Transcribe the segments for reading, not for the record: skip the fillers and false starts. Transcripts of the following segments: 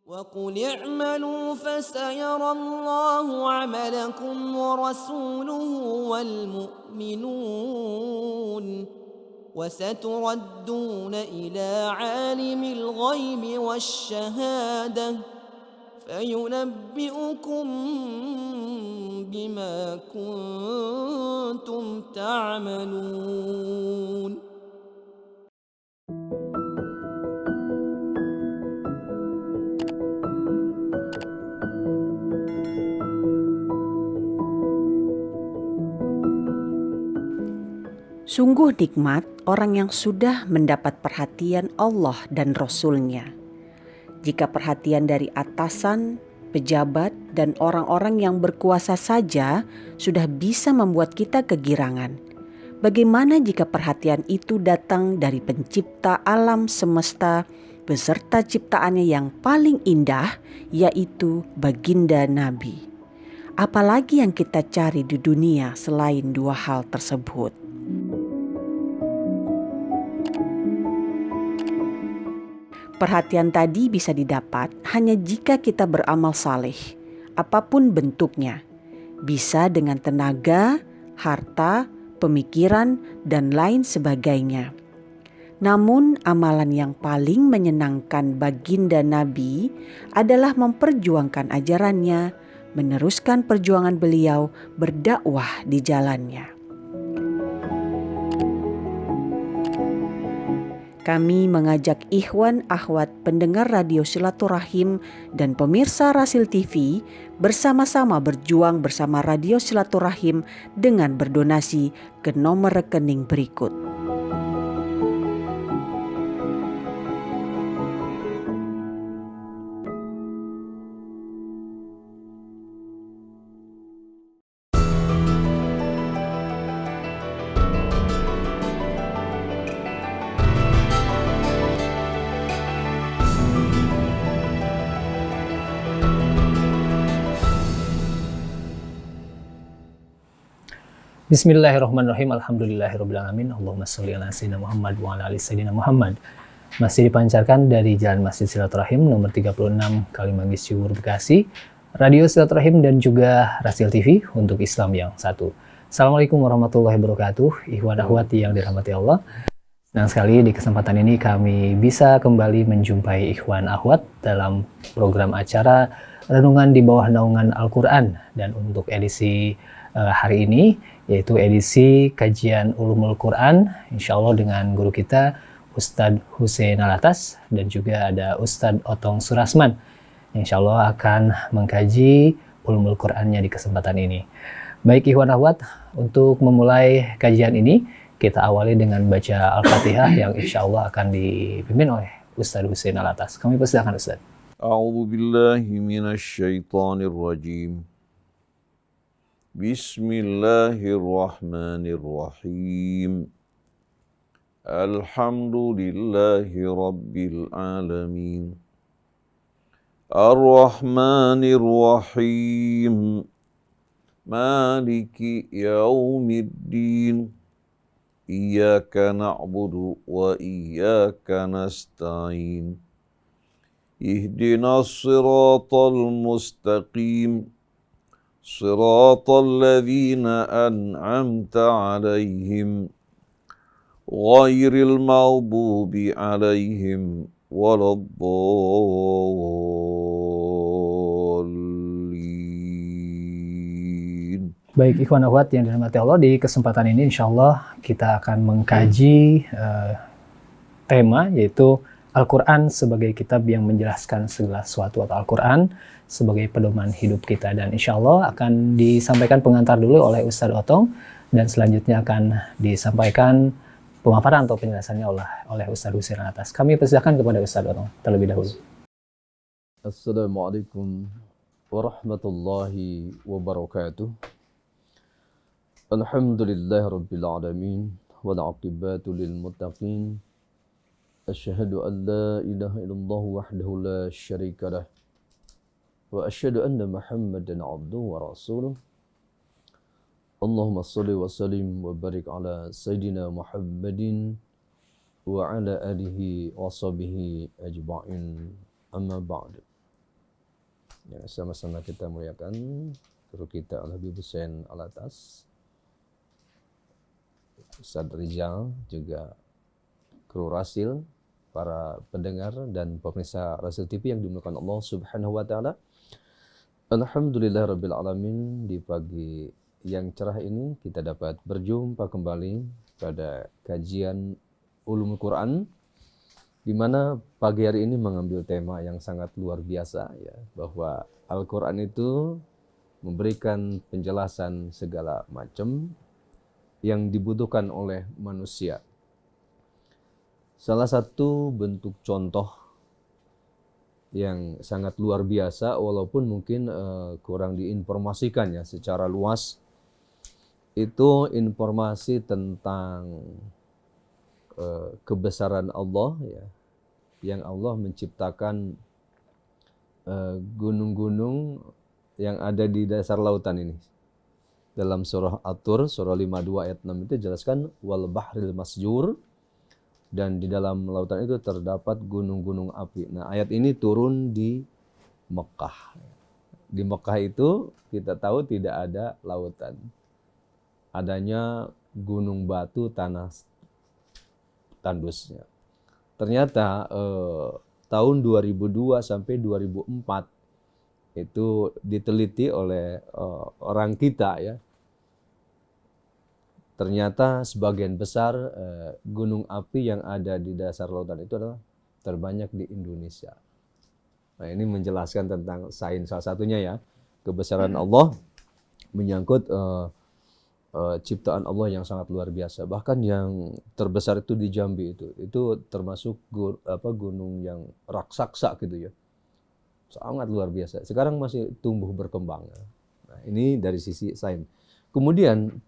وقل اعملوا فسيرى الله عملكم ورسوله والمؤمنون وستردون إلى عالم الغيب والشهادة فينبئكم بما كنتم تعملون. Sungguh nikmat orang yang sudah mendapat perhatian Allah dan Rasul-Nya. Jika perhatian dari atasan, pejabat, dan orang-orang yang berkuasa saja sudah bisa membuat kita kegirangan, bagaimana jika perhatian itu datang dari pencipta alam semesta beserta ciptaannya yang paling indah, yaitu baginda Nabi? Apalagi yang kita cari di dunia selain dua hal tersebut? Perhatian tadi bisa didapat hanya jika kita beramal saleh, apapun bentuknya. Bisa dengan tenaga, harta, pemikiran, dan lain sebagainya. Namun amalan yang paling menyenangkan baginda Nabi adalah memperjuangkan ajarannya, meneruskan perjuangan beliau berdakwah di jalannya. Kami mengajak ikhwan akhwat pendengar radio Silaturahim dan pemirsa Rasil TV bersama-sama berjuang bersama radio Silaturahim dengan berdonasi ke nomor rekening berikut. Bismillahirrahmanirrahim. Alhamdulillahirrabbilalamin. Allahumma sholli ala sayyidina Muhammad wa ala ali sayyidina Muhammad. Masih dipancarkan dari Jalan Masjid Silaturahim nomor 36 Kalimanggis Cibubur Bekasi, Radio Silaturahim dan juga Rasil TV untuk Islam yang satu. Assalamualaikum warahmatullahi wabarakatuh. Ikhwan akhwat yang dirahmati Allah. Senang sekali di kesempatan ini kami bisa kembali menjumpai ikhwan akhwat dalam program acara Renungan di Bawah Naungan Al-Quran, dan untuk edisi hari ini yaitu edisi kajian Ulumul Quran, insya Allah dengan guru kita Ustadz Husein Alatas dan juga ada Ustadz Otong Surasman, insya Allah akan mengkaji Ulumul Qurannya di kesempatan ini. Baik ikhwan akhwat, untuk memulai kajian ini kita awali dengan baca Al-Fatihah yang insya Allah akan dipimpin oleh Ustadz Husein Alatas. Kami persilakan Ustadz. A'udzu billahi minasy syaithanir rajim. Bismillahirrahmanirrahim. Alhamdulillahi rabbil alamin. Ar-Rahmanir Rahim. Maliki yaumiddin. Iyyaka na'budu wa iyyaka nasta'in. Ihdinas siratal mustaqim. صراط الذين أنعمت عليهم غير المغضوب عليهم ولا الضالين. Baik ikhwan akhwat yang dirahmati Allah, di kesempatan ini insya Allah kita akan mengkaji tema yaitu Al-Quran sebagai kitab yang menjelaskan segala sesuatu, atau Al-Quran sebagai pedoman hidup kita. Dan insya Allah akan disampaikan pengantar dulu oleh Ustadz Otong, dan selanjutnya akan disampaikan pemaparan atau penjelasannya oleh Ustadz Husein Alatas. Kami persilakan kepada Ustadz Otong terlebih dahulu. Assalamualaikum warahmatullahi wabarakatuh. Alhamdulillahirabbil alamin wal 'aqibatu lil muttaqin. Asyhadu an la ilaha illallah wahdahu la syarika lah. Wa asyhadu anna Muhammadan 'abduhu wa rasuluh. Allahumma shalli wa sallim wa barik ala sayyidina Muhammadin wa ala alihi wa sahbihi ajma'in. Amma ba'd. yang sama-sama kita muliakan guru kita Al-Habib Hussein Alatas, Ustadz Rizal, juga kru Rasil, para pendengar dan pemirsa Rasil TV yang dimuliakan Allah Subhanahu wa taala. Alhamdulillahirabbil alamin, di pagi yang cerah ini kita dapat berjumpa kembali pada kajian Ulumul Quran, di mana pagi hari ini mengambil tema yang sangat luar biasa, ya, bahwa Al-Quran itu memberikan penjelasan segala macam yang dibutuhkan oleh manusia. Salah satu bentuk contoh yang sangat luar biasa, walaupun mungkin kurang diinformasikan ya secara luas, itu informasi tentang kebesaran Allah, ya, yang Allah menciptakan gunung-gunung yang ada di dasar lautan ini. Dalam surah At-Tur, surah 52 ayat 6 itu jelaskan wal bahril masjur, dan di dalam lautan itu terdapat gunung-gunung api. Nah, ayat ini turun di Mekah. Di Mekah itu kita tahu tidak ada lautan. Adanya gunung batu tanah tandusnya. Ternyata tahun 2002 sampai 2004 itu diteliti oleh orang kita, ya. Ternyata sebagian besar gunung api yang ada di dasar lautan itu adalah terbanyak di Indonesia. Nah, ini menjelaskan tentang sains salah satunya, ya, kebesaran Allah menyangkut ciptaan Allah yang sangat luar biasa. Bahkan yang terbesar itu di Jambi itu termasuk gunung yang raksasa gitu, ya. Sangat luar biasa. Sekarang masih tumbuh berkembang. Nah, ini dari sisi sains. Kemudian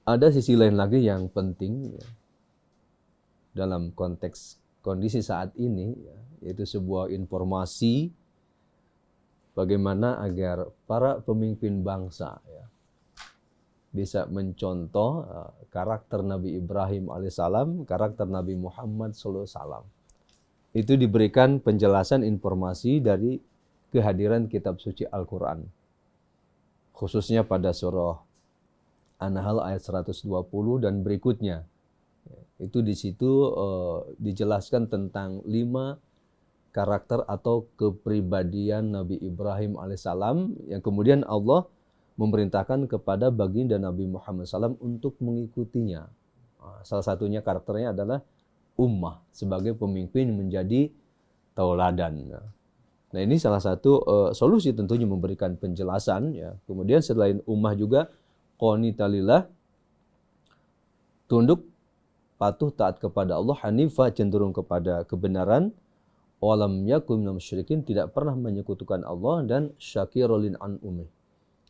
ada sisi lain lagi yang penting, ya, dalam konteks kondisi saat ini, ya, yaitu sebuah informasi bagaimana agar para pemimpin bangsa, ya, bisa mencontoh karakter Nabi Ibrahim alaihissalam, karakter Nabi Muhammad SAW. Itu diberikan penjelasan informasi dari kehadiran kitab suci Al-Quran. Khususnya pada surah An-Nahl ayat 120 dan berikutnya. Itu di situ dijelaskan tentang 5 karakter atau kepribadian Nabi Ibrahim alaihissalam yang kemudian Allah memerintahkan kepada baginda Nabi Muhammad SAW untuk mengikutinya. Salah satunya karakternya adalah ummah, sebagai pemimpin menjadi tauladan. Nah, ini salah satu solusi tentunya memberikan penjelasan, ya. Kemudian selain ummah juga qanita lillah, tunduk patuh taat kepada Allah, hanifah cenderung kepada kebenaran, walam yakun minal musyrikin, tidak pernah menyekutukan Allah, dan syakirul an ummi,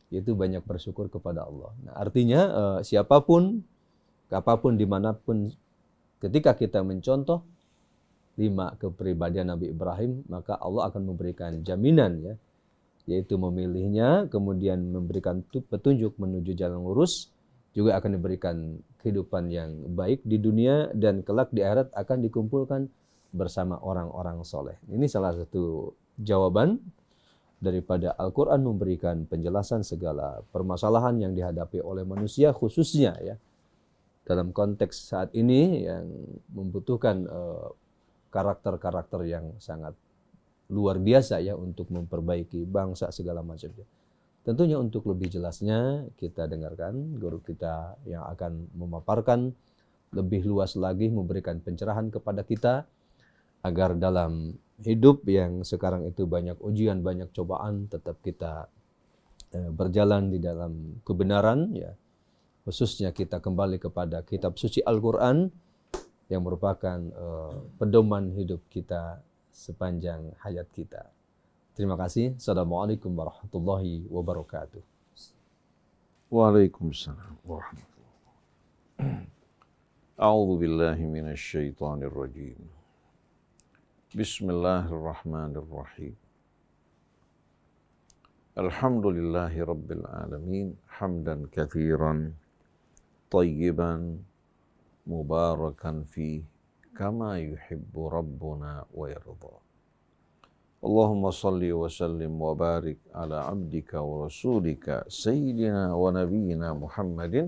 yaitu banyak bersyukur kepada Allah. Nah, artinya siapapun, apapun, dimanapun, ketika kita mencontoh 5 kepribadian Nabi Ibrahim, maka Allah akan memberikan jaminan, ya, yaitu memilihnya, kemudian memberikan petunjuk menuju jalan lurus, juga akan diberikan kehidupan yang baik di dunia, dan kelak di akhirat akan dikumpulkan bersama orang-orang soleh. Ini salah satu jawaban daripada Al-Quran memberikan penjelasan segala permasalahan yang dihadapi oleh manusia, khususnya, ya, dalam konteks saat ini yang membutuhkan karakter-karakter yang sangat luar biasa, ya, untuk memperbaiki bangsa segala macamnya. Tentunya untuk lebih jelasnya kita dengarkan guru kita yang akan memaparkan lebih luas lagi, memberikan pencerahan kepada kita agar dalam hidup yang sekarang itu banyak ujian, banyak cobaan, tetap kita berjalan di dalam kebenaran, ya. Khususnya kita kembali kepada kitab suci Al-Quran yang merupakan pedoman hidup kita sepanjang hayat kita. Terima kasih. Assalamualaikum warahmatullahi wabarakatuh. Waalaikumsalam warahmatullahi wabarakatuh. A'udzu billahi minasy syaithanir rajim. Bismillahirrahmanirrahim. Alhamdulillahi rabbil alamin, hamdan katsiran tayyiban mubarakan fi kama yuhibbu rabbuna wa yarda. Allahumma salli wa sallim wa barik ala abdika wa rasulika sayyidina wa nabiyyina Muhammadin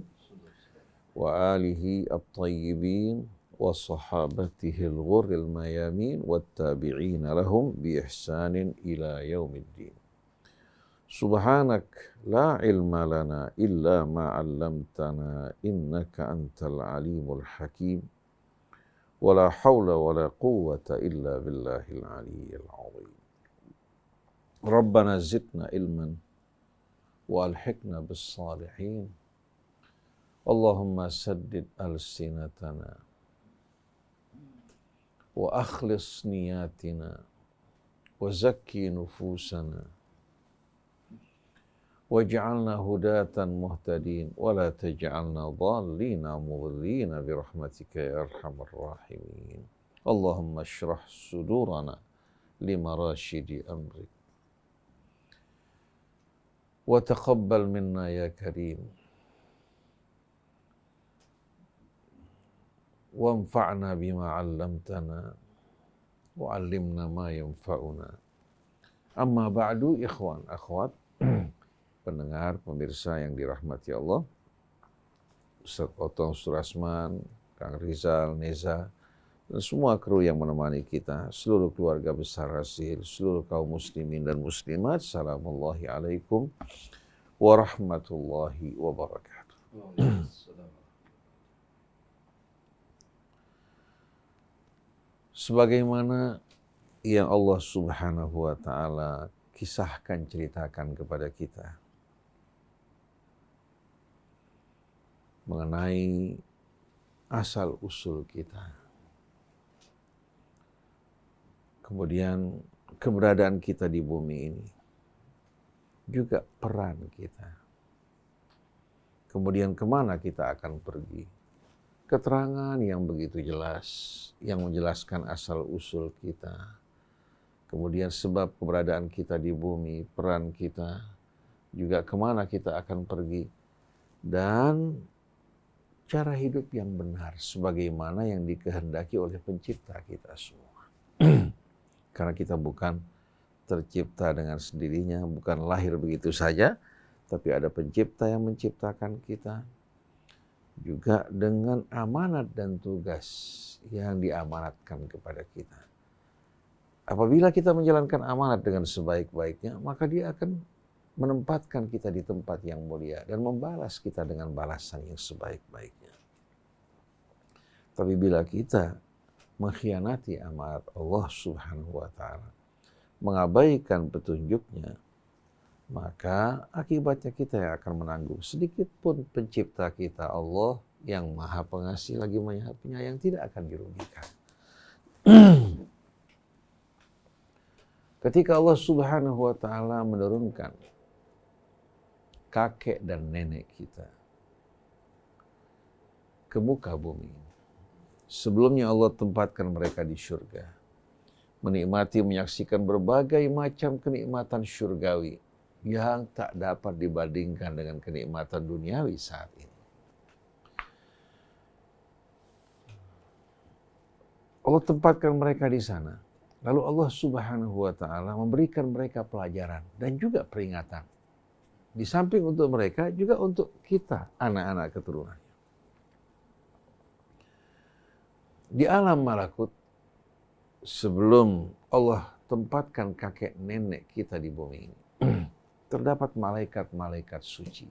wa alihi at-tayyibin wa sahabatihi al-ghurril mayamin wa tabi'ina lahum bi ihsanin ila yaumiddin. Subhanak la ilma lana illa ma 'allamtana innaka antal alimul hakim. Wala haula wala quwwata illa billahil aliyyil azim. Rabbana zidna ilman wa alhiqna bis salihin. Allahumma saddid alsinatana wa akhlis niyatina wa zakki nufusana waj'alna hudatan muhtadin wa la taj'alna dhallina mudhillina bi rahmatika ya arhamar rahimin. Allahumma shrah sudurana lima rashidi amrik wa taqabbal minna ya karim wa anfa'na bima 'allamtana wa 'allimna ma yanfa'una. Amma ba'du, ikhwan akhwat, pendengar, pemirsa yang dirahmati Allah, Ustaz Otong Surasman, Kang Rizal, Neza, dan semua kru yang menemani kita, seluruh keluarga besar Rasil, seluruh kaum muslimin dan muslimat, salamullahi alaikum warahmatullahi wabarakatuh. Sebagaimana yang Allah Subhanahu wa ta'ala kisahkan, ceritakan kepada kita mengenai asal-usul kita, kemudian keberadaan kita di bumi ini, juga peran kita, kemudian kemana kita akan pergi. Keterangan yang begitu jelas, yang menjelaskan asal-usul kita, kemudian sebab keberadaan kita di bumi, peran kita, juga kemana kita akan pergi, dan cara hidup yang benar sebagaimana yang dikehendaki oleh pencipta kita semua. Karena kita bukan tercipta dengan sendirinya, bukan lahir begitu saja, tapi ada pencipta yang menciptakan kita, juga dengan amanat dan tugas yang diamanatkan kepada kita. Apabila kita menjalankan amanat dengan sebaik-baiknya, maka dia akan menempatkan kita di tempat yang mulia dan membalas kita dengan balasan yang sebaik-baiknya. Tapi bila kita mengkhianati amanat Allah Subhanahu wa ta'ala, mengabaikan petunjuknya, maka akibatnya kita yang akan menanggung. Sedikit pun pencipta kita Allah yang maha pengasih lagi maha penyayang tidak akan dirugikan. Ketika Allah Subhanahu wa ta'ala menurunkan kakek dan nenek kita ke muka bumi, sebelumnya Allah tempatkan mereka di surga, menikmati, menyaksikan berbagai macam kenikmatan surgawi yang tak dapat dibandingkan dengan kenikmatan duniawi saat ini. Allah tempatkan mereka di sana. Lalu Allah Subhanahu wa ta'ala memberikan mereka pelajaran dan juga peringatan. Di samping untuk mereka, juga untuk kita, anak-anak keturunannya. Di alam malakut, sebelum Allah tempatkan kakek nenek kita di bumi ini, terdapat malaikat-malaikat suci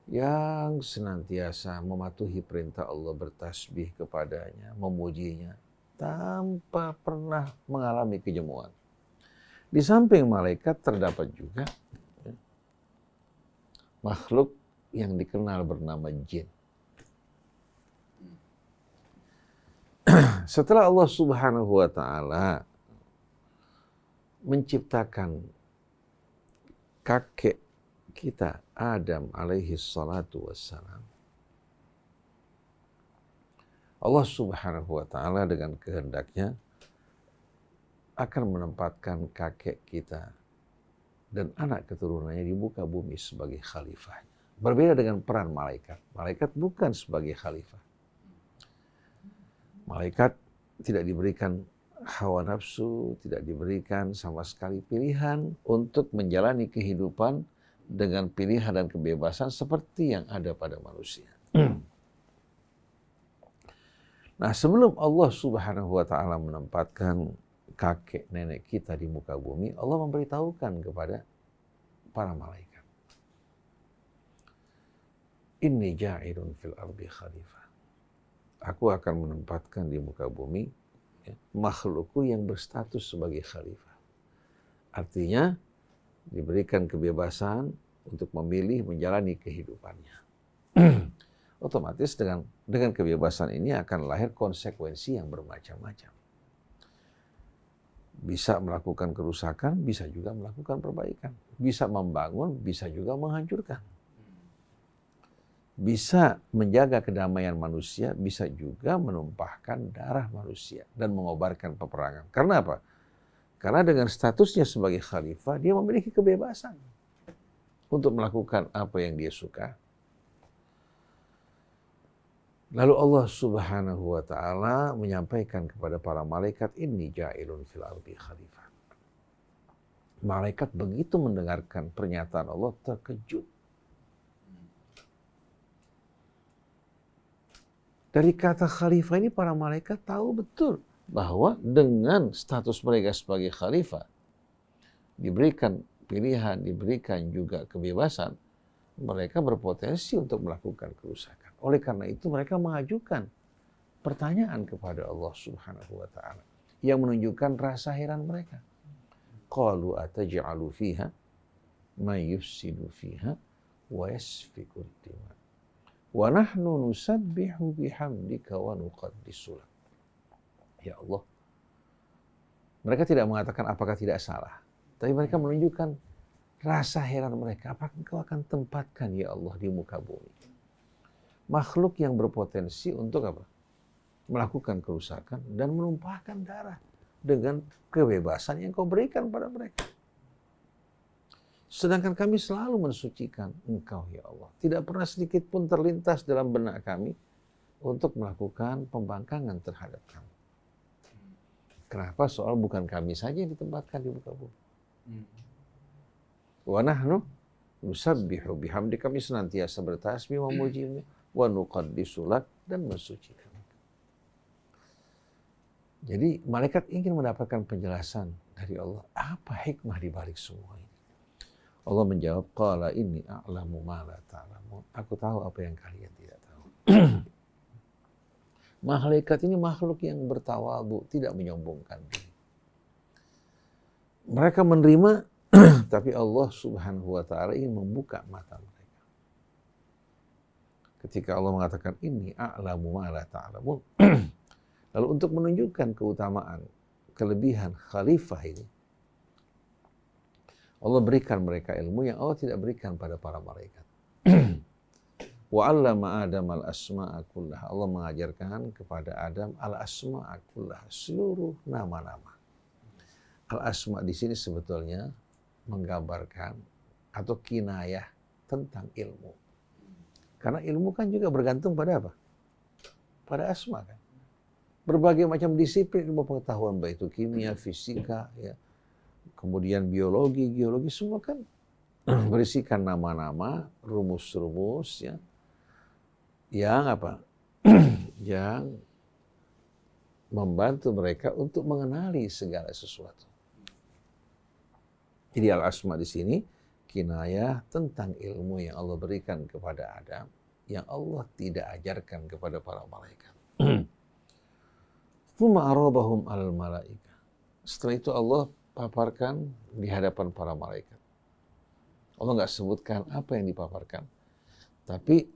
yang senantiasa mematuhi perintah Allah, bertasbih kepadanya, memujinya, tanpa pernah mengalami kejemuan. Di samping malaikat terdapat juga makhluk yang dikenal bernama jin. Setelah Allah Subhanahu wa ta'ala menciptakan kakek kita Adam alaihi salatu wassalam, Allah Subhanahu wa ta'ala dengan kehendaknya akan menempatkan kakek kita dan anak keturunannya di muka bumi sebagai khalifah. Berbeda dengan peran malaikat. Malaikat bukan sebagai khalifah. Malaikat tidak diberikan hawa nafsu, tidak diberikan sama sekali pilihan untuk menjalani kehidupan dengan pilihan dan kebebasan seperti yang ada pada manusia. Nah, sebelum Allah Subhanahu wa taala menempatkan kakek nenek kita di muka bumi, Allah memberitahukan kepada para malaikat, Inni ja'ilun fil ardi khalifah. Aku akan menempatkan di muka bumi makhlukku yang berstatus sebagai khalifah. Artinya diberikan kebebasan untuk memilih menjalani kehidupannya. Otomatis dengan kebebasan ini akan lahir konsekuensi yang bermacam-macam. Bisa melakukan kerusakan, bisa juga melakukan perbaikan. Bisa membangun, bisa juga menghancurkan. Bisa menjaga kedamaian manusia, bisa juga menumpahkan darah manusia dan mengobarkan peperangan. Karena apa? Karena dengan statusnya sebagai khalifah, dia memiliki kebebasan untuk melakukan apa yang dia suka. Lalu Allah Subhanahu wa taala menyampaikan kepada para malaikat, Inni ja'ilun fil ardi khalifah. Malaikat begitu mendengarkan pernyataan Allah terkejut. Dari kata khalifah ini para malaikat tahu betul bahwa dengan status mereka sebagai khalifah, diberikan pilihan, diberikan juga kebebasan, mereka berpotensi untuk melakukan kerusakan. Oleh karena itu mereka mengajukan pertanyaan kepada Allah Subhanahu wa taala yang menunjukkan rasa heran mereka. Qalu ataj'alu fiha may yufsidu fiha wa yasfiku ad-dima wa nahnu nusabbihu bihamdika wa nuqaddisu lak. Ya Allah. Mereka tidak mengatakan apakah tidak salah, tapi mereka menunjukkan rasa heran mereka. Apakah Engkau akan tempatkan ya Allah di muka bumi makhluk yang berpotensi untuk apa? Melakukan kerusakan dan menumpahkan darah dengan kebebasan yang Kau berikan pada mereka. Sedangkan kami selalu mensucikan Engkau ya Allah. Tidak pernah sedikit pun terlintas dalam benak kami untuk melakukan pembangkangan terhadap Kamu. Kenapa? Soal bukan kami saja yang ditempatkan di muka bumi. Wa nahnu nusabbihu bihamdi, kami senantiasa bertasbih memuji-Mu, wa nuqaddisu lak, dan mensucikan. Jadi malaikat ingin mendapatkan penjelasan dari Allah, apa hikmah di balik semua ini. Allah menjawab, qala inni a'lamu ma la ta'lamun. Aku tahu apa yang kalian tidak tahu. Malaikat ini makhluk yang bertawadhu, tidak menyombongkan diri. Mereka menerima, tapi Allah Subhanahu wa taala ingin membuka mata mereka. Ketika Allah mengatakan ini a'lamu ma la ta'lamun, lalu untuk menunjukkan keutamaan, kelebihan khalifah ini, Allah berikan mereka ilmu yang Allah tidak berikan pada para malaikat. Wa 'allama Adam al-asma'a kullaha. Allah mengajarkan kepada Adam al-asma'a kullaha, seluruh nama-nama. Al-asma' di sini sebetulnya menggambarkan atau kinayah tentang ilmu. Karena ilmu kan juga bergantung pada apa? Pada asma kan. Berbagai macam disiplin ilmu pengetahuan, baik itu kimia, fisika, ya, kemudian biologi, geologi, semua kan berisikan nama-nama, rumus-rumus, ya, yang apa? Yang membantu mereka untuk mengenali segala sesuatu. Jadi al-asma di sini kinayah tentang ilmu yang Allah berikan kepada Adam yang Allah tidak ajarkan kepada para malaikat. Tsumma arabahum al malaika. Setelah itu Allah paparkan di hadapan para malaikat. Allah nggak sebutkan apa yang dipaparkan, tapi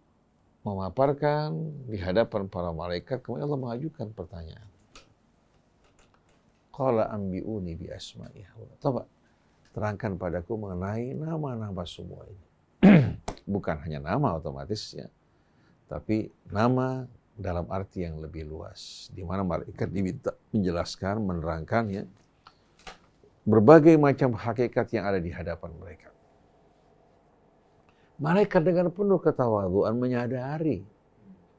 memaparkan di hadapan para malaikat. Kemudian Allah mengajukan pertanyaan. Qala anbi'uni bi asma'iha. Coba terangkan padaku mengenai nama-nama semua ini. Bukan hanya nama otomatis ya, tapi nama dalam arti yang lebih luas, di mana malaikat diminta menjelaskan, menerangkan ya berbagai macam hakikat yang ada di hadapan mereka. Malaikat dengan penuh ketawaduan menyadari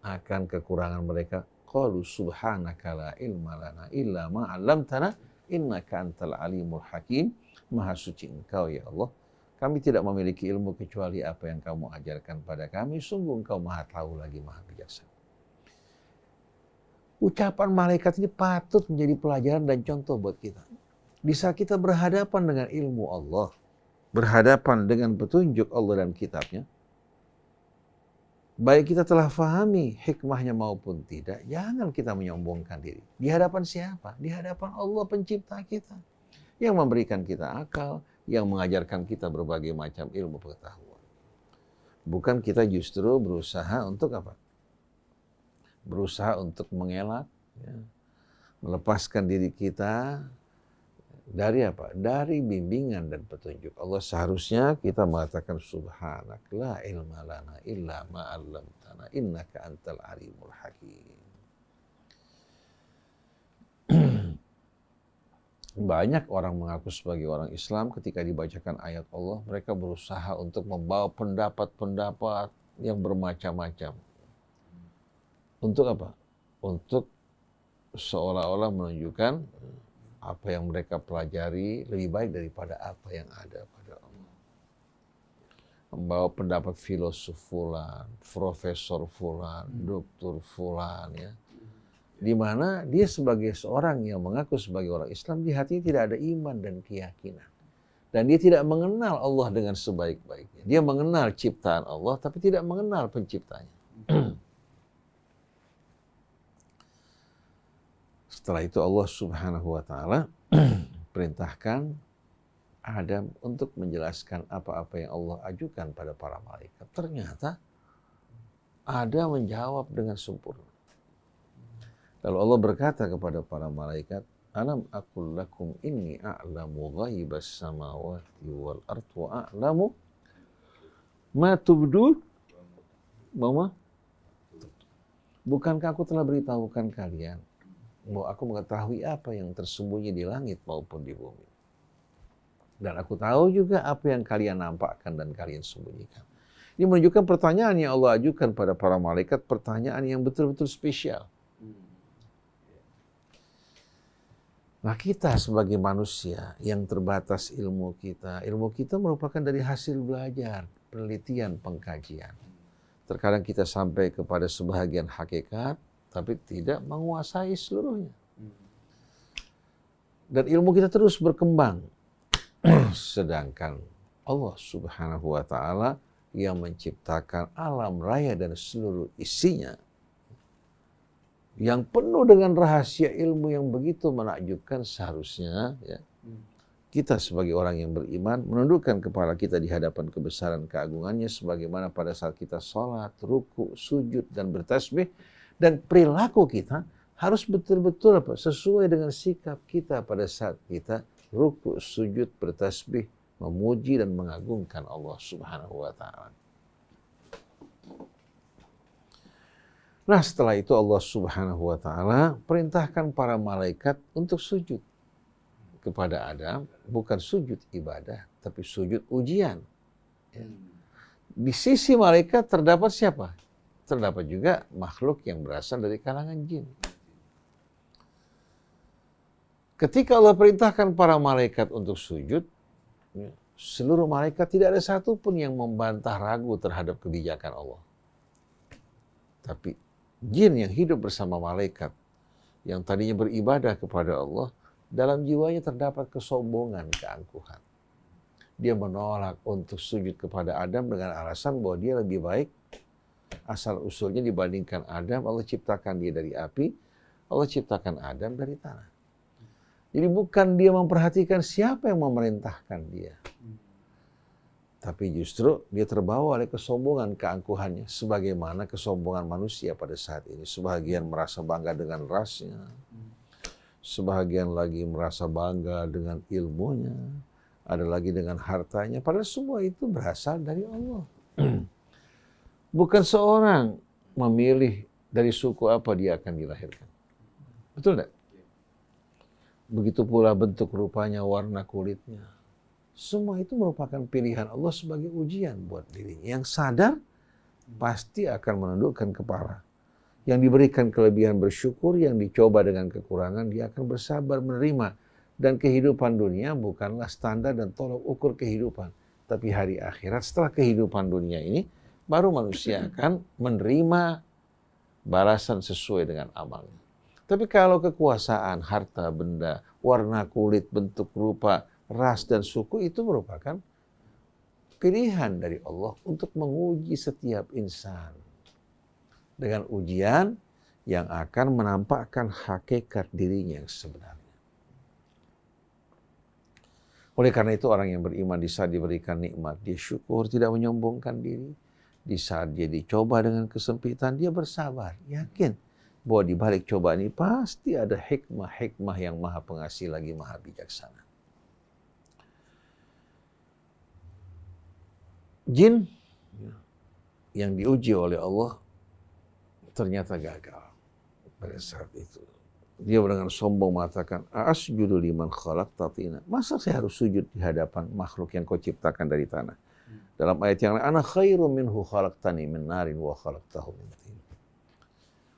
akan kekurangan mereka. qalu subhanaka la ilma lana illa ma 'allamtana innaka antal alimul hakim. Maha suci Engkau ya Allah. Kami tidak memiliki ilmu kecuali apa yang kamu ajarkan pada kami. Sungguh Engkau maha tahu lagi maha bijaksana. Ucapan malaikat ini patut menjadi pelajaran dan contoh buat kita. Di saat kita berhadapan dengan ilmu Allah, berhadapan dengan petunjuk Allah dan kitabnya, baik kita telah fahami hikmahnya maupun tidak, jangan kita menyombongkan diri. Di hadapan siapa? Di hadapan Allah pencipta kita, yang memberikan kita akal, yang mengajarkan kita berbagai macam ilmu pengetahuan. Bukan kita justru berusaha untuk apa? Berusaha untuk mengelak, ya, melepaskan diri kita dari apa? Dari bimbingan dan petunjuk Allah. Seharusnya kita mengatakan subhanak la ilma lana illa ma 'allamtana innaka antal alimul hakim. Banyak orang mengaku sebagai orang Islam ketika dibacakan ayat Allah, mereka berusaha untuk membawa pendapat-pendapat yang bermacam-macam. Untuk apa? Untuk seolah-olah menunjukkan apa yang mereka pelajari lebih baik daripada apa yang ada pada Allah. Membawa pendapat filosof fulan, profesor fulan, doktor fulan, ya. Di mana dia sebagai seorang yang mengaku sebagai orang Islam, di hatinya tidak ada iman dan keyakinan. Dan dia tidak mengenal Allah dengan sebaik-baiknya. Dia mengenal ciptaan Allah, tapi tidak mengenal penciptanya. Setelah itu Allah Subhanahu wa Ta'ala perintahkan Adam untuk menjelaskan apa-apa yang Allah ajukan pada para malaikat. Ternyata Adam menjawab dengan sempurna. Lalu Allah berkata kepada para malaikat, "Alam aqul lakum inni a'lamu ghaibas samawati wal ardh wa a'lamu ma tubdun." Mama, bukankah aku telah beritahukan kalian bahwa aku mengetahui apa yang tersembunyi di langit maupun di bumi. Dan aku tahu juga apa yang kalian nampakkan dan kalian sembunyikan. Ini menunjukkan pertanyaan yang Allah ajukan pada para malaikat, pertanyaan yang betul-betul spesial. Nah, kita sebagai manusia yang terbatas ilmu kita merupakan dari hasil belajar, penelitian, pengkajian. Terkadang kita sampai kepada sebahagian hakikat, tapi tidak menguasai seluruhnya. Dan ilmu kita terus berkembang. Sedangkan Allah Subhanahu wa Ta'ala yang menciptakan alam raya dan seluruh isinya, yang penuh dengan rahasia ilmu yang begitu menakjubkan, seharusnya ya, kita sebagai orang yang beriman menundukkan kepala kita di hadapan kebesaran keagungannya, sebagaimana pada saat kita sholat, ruku, sujud, dan bertasbih. Dan perilaku kita harus betul-betul sesuai dengan sikap kita pada saat kita ruku, sujud, bertasbih, memuji dan mengagungkan Allah Subhanahu wa Ta'ala. Nah, setelah itu Allah Subhanahu wa Ta'ala perintahkan para malaikat untuk sujud kepada Adam, bukan sujud ibadah, tapi sujud ujian. Di sisi malaikat terdapat siapa? Terdapat juga makhluk yang berasal dari kalangan jin. Ketika Allah perintahkan para malaikat untuk sujud, seluruh malaikat tidak ada satupun yang membantah ragu terhadap kebijakan Allah. Tapi jin yang hidup bersama malaikat, yang tadinya beribadah kepada Allah, dalam jiwanya terdapat kesombongan, keangkuhan. Dia menolak untuk sujud kepada Adam dengan alasan bahwa dia lebih baik. Asal usulnya dibandingkan Adam, Allah ciptakan dia dari api, Allah ciptakan Adam dari tanah. Jadi bukan dia memperhatikan siapa yang memerintahkan dia, tapi justru dia terbawa oleh kesombongan, keangkuhannya, sebagaimana kesombongan manusia pada saat ini. Sebahagian merasa bangga dengan rasnya, sebahagian lagi merasa bangga dengan ilmunya, ada lagi dengan hartanya, padahal semua itu berasal dari Allah. Bukan seorang memilih dari suku apa dia akan dilahirkan. Betul tidak? Begitu pula bentuk rupanya, warna kulitnya. Semua itu merupakan pilihan Allah sebagai ujian buat dirinya. Yang sadar pasti akan menundukkan kepala. Yang diberikan kelebihan bersyukur, yang dicoba dengan kekurangan, dia akan bersabar menerima. Dan kehidupan dunia bukanlah standar dan tolok ukur kehidupan. Tapi hari akhirat setelah kehidupan dunia ini, baru manusia akan menerima balasan sesuai dengan amalnya. Tapi kalau kekuasaan, harta, benda, warna kulit, bentuk rupa, ras, dan suku itu merupakan pilihan dari Allah untuk menguji setiap insan. Dengan ujian yang akan menampakkan hakikat dirinya yang sebenarnya. Oleh karena itu orang yang beriman di saat diberikan nikmat, dia syukur, tidak menyombongkan diri. Di saat dia dicoba dengan kesempitan, dia bersabar, yakin bahwa di balik cobaan ini pasti ada hikmah-hikmah yang maha pengasih lagi maha bijaksana. Jin yang diuji oleh Allah ternyata gagal pada saat itu. Dia dengan sombong mengatakan, "Asjudu liman khalaqta tina." Masa saya harus sujud di hadapan makhluk yang kau ciptakan dari tanah? Dalam ayat yang lain, "Ana khairum minhu khalaqtani min narin wa khalaqtahu min tin."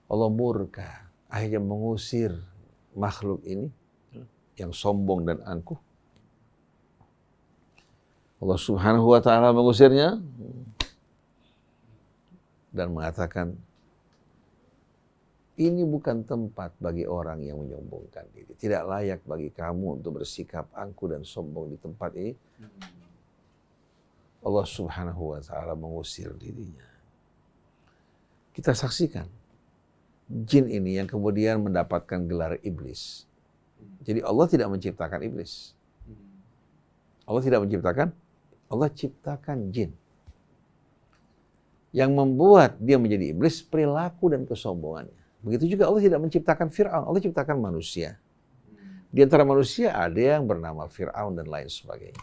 Allah murka, akhirnya mengusir makhluk ini yang sombong dan angkuh. Allah Subhanahu wa taala mengusirnya dan mengatakan, ini bukan tempat bagi orang yang menyombongkan diri. Tidak layak bagi kamu untuk bersikap angkuh dan sombong di tempat ini. Allah Subhanahu wa taala mengusir dirinya. Kita saksikan jin ini yang kemudian mendapatkan gelar iblis. Jadi Allah tidak menciptakan iblis. Allah tidak menciptakan, Allah ciptakan jin. Yang membuat dia menjadi iblis perilaku dan kesombongannya. Begitu juga Allah tidak menciptakan Fir'aun, Allah ciptakan manusia. Di antara manusia ada yang bernama Fir'aun dan lain sebagainya.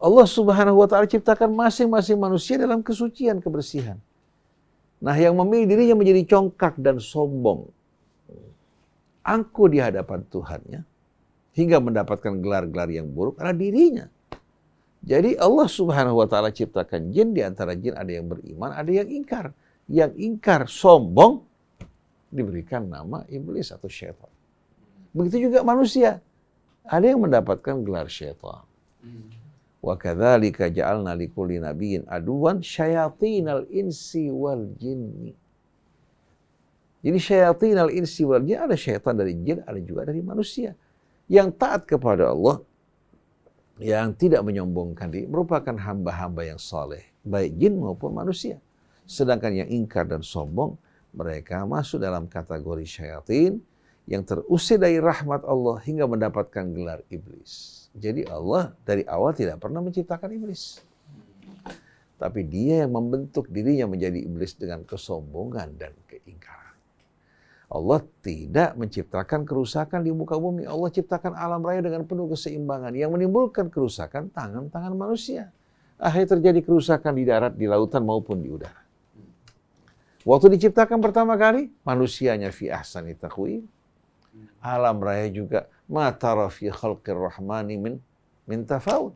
Allah Subhanahu wa taala ciptakan masing-masing manusia dalam kesucian, kebersihan. Nah, yang memilih dirinya menjadi congkak dan sombong, angkuh di hadapan Tuhannya, hingga mendapatkan gelar-gelar yang buruk adalah dirinya. Jadi Allah Subhanahu wa taala ciptakan jin, di antara jin ada yang beriman, ada yang ingkar. Yang ingkar sombong diberikan nama iblis atau syaitan. Begitu juga manusia. Ada yang mendapatkan gelar syaitan. Wa kadzalika ja'alna likulli nabiyyin aduwan syayatinal insi wal jinni. Jadi syayatinal insi wal jinni, ada syaitan dari jin, ada juga dari manusia. Yang taat kepada Allah, yang tidak menyombongkan diri, merupakan hamba-hamba yang saleh, baik jin maupun manusia. Sedangkan yang ingkar dan sombong, mereka masuk dalam kategori syaitan yang terusir dari rahmat Allah hingga mendapatkan gelar iblis. Jadi Allah dari awal tidak pernah menciptakan iblis. Tapi dia yang membentuk dirinya menjadi iblis dengan kesombongan dan keingkaran. Allah tidak menciptakan kerusakan di muka bumi. Allah ciptakan alam raya dengan penuh keseimbangan. Yang menimbulkan kerusakan tangan-tangan manusia. Akhirnya terjadi kerusakan di darat, di lautan maupun di udara. Waktu diciptakan pertama kali, manusianya fi ahsani taqwim. Alam raya juga ma tara fi khalqir rahmani min tafawut.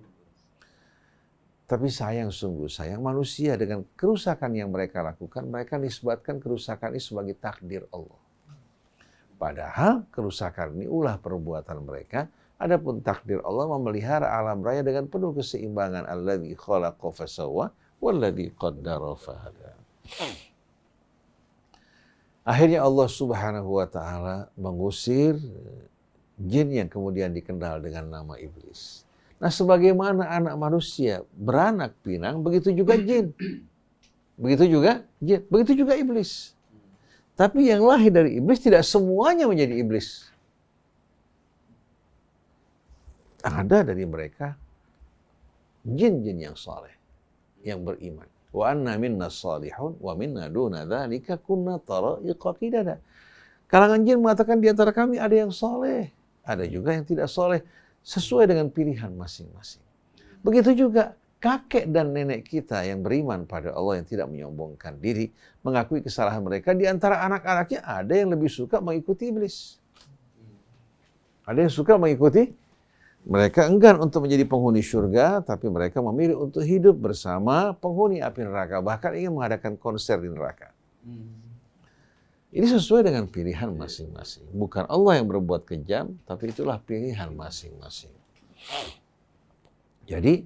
Tapi sungguh sayang manusia dengan kerusakan yang mereka lakukan, mereka nisbatkan kerusakan ini sebagai takdir Allah. Padahal kerusakan ini ulah perbuatan mereka, adapun takdir Allah memelihara alam raya dengan penuh keseimbangan. Alladzi khalaqa fasawwa walladzi qaddara fahada. Akhirnya Allah Subhanahu wa taala mengusir jin yang kemudian dikenal dengan nama iblis. Nah, sebagaimana anak manusia beranak pinang, begitu juga jin. Begitu juga jin, begitu juga iblis. Tapi yang lahir dari iblis tidak semuanya menjadi iblis. Ada dari mereka jin-jin yang saleh, yang beriman. Wa anna minna salihun wa minna duna dzalika kunna tara'iqa qidada. Kalangan jin mengatakan di antara kami ada yang soleh, ada juga yang tidak soleh, sesuai dengan pilihan masing-masing. Begitu juga kakek dan nenek kita yang beriman pada Allah, yang tidak menyombongkan diri, mengakui kesalahan mereka. Di antara anak-anaknya ada yang lebih suka mengikuti iblis. Ada yang suka mengikuti, mereka enggan untuk menjadi penghuni surga, tapi mereka memilih untuk hidup bersama penghuni api neraka. Bahkan ingin mengadakan konser di neraka. Ini sesuai dengan pilihan masing-masing. Bukan Allah yang berbuat kejam, tapi itulah pilihan masing-masing. Jadi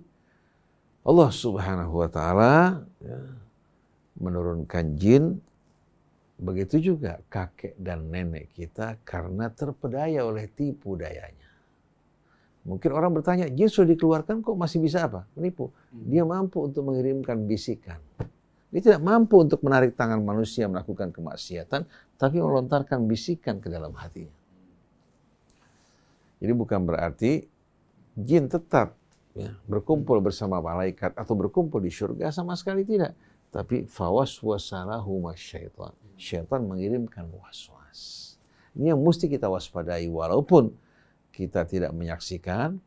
Allah Subhanahu wa Ta'ala menurunkan jin, begitu juga kakek dan nenek kita karena terpedaya oleh tipu dayanya. Mungkin orang bertanya, jin sudah dikeluarkan kok masih bisa apa? Menipu. Dia mampu untuk mengirimkan bisikan. Dia tidak mampu untuk menarik tangan manusia melakukan kemaksiatan, tapi melontarkan bisikan ke dalam hatinya. Jadi bukan berarti jin tetap berkumpul bersama malaikat atau berkumpul di surga, sama sekali tidak. Tapi fawaswasalahuma syaitan. Syaitan mengirimkan waswas. Ini yang mesti kita waspadai, walaupun kita tidak menyaksikan,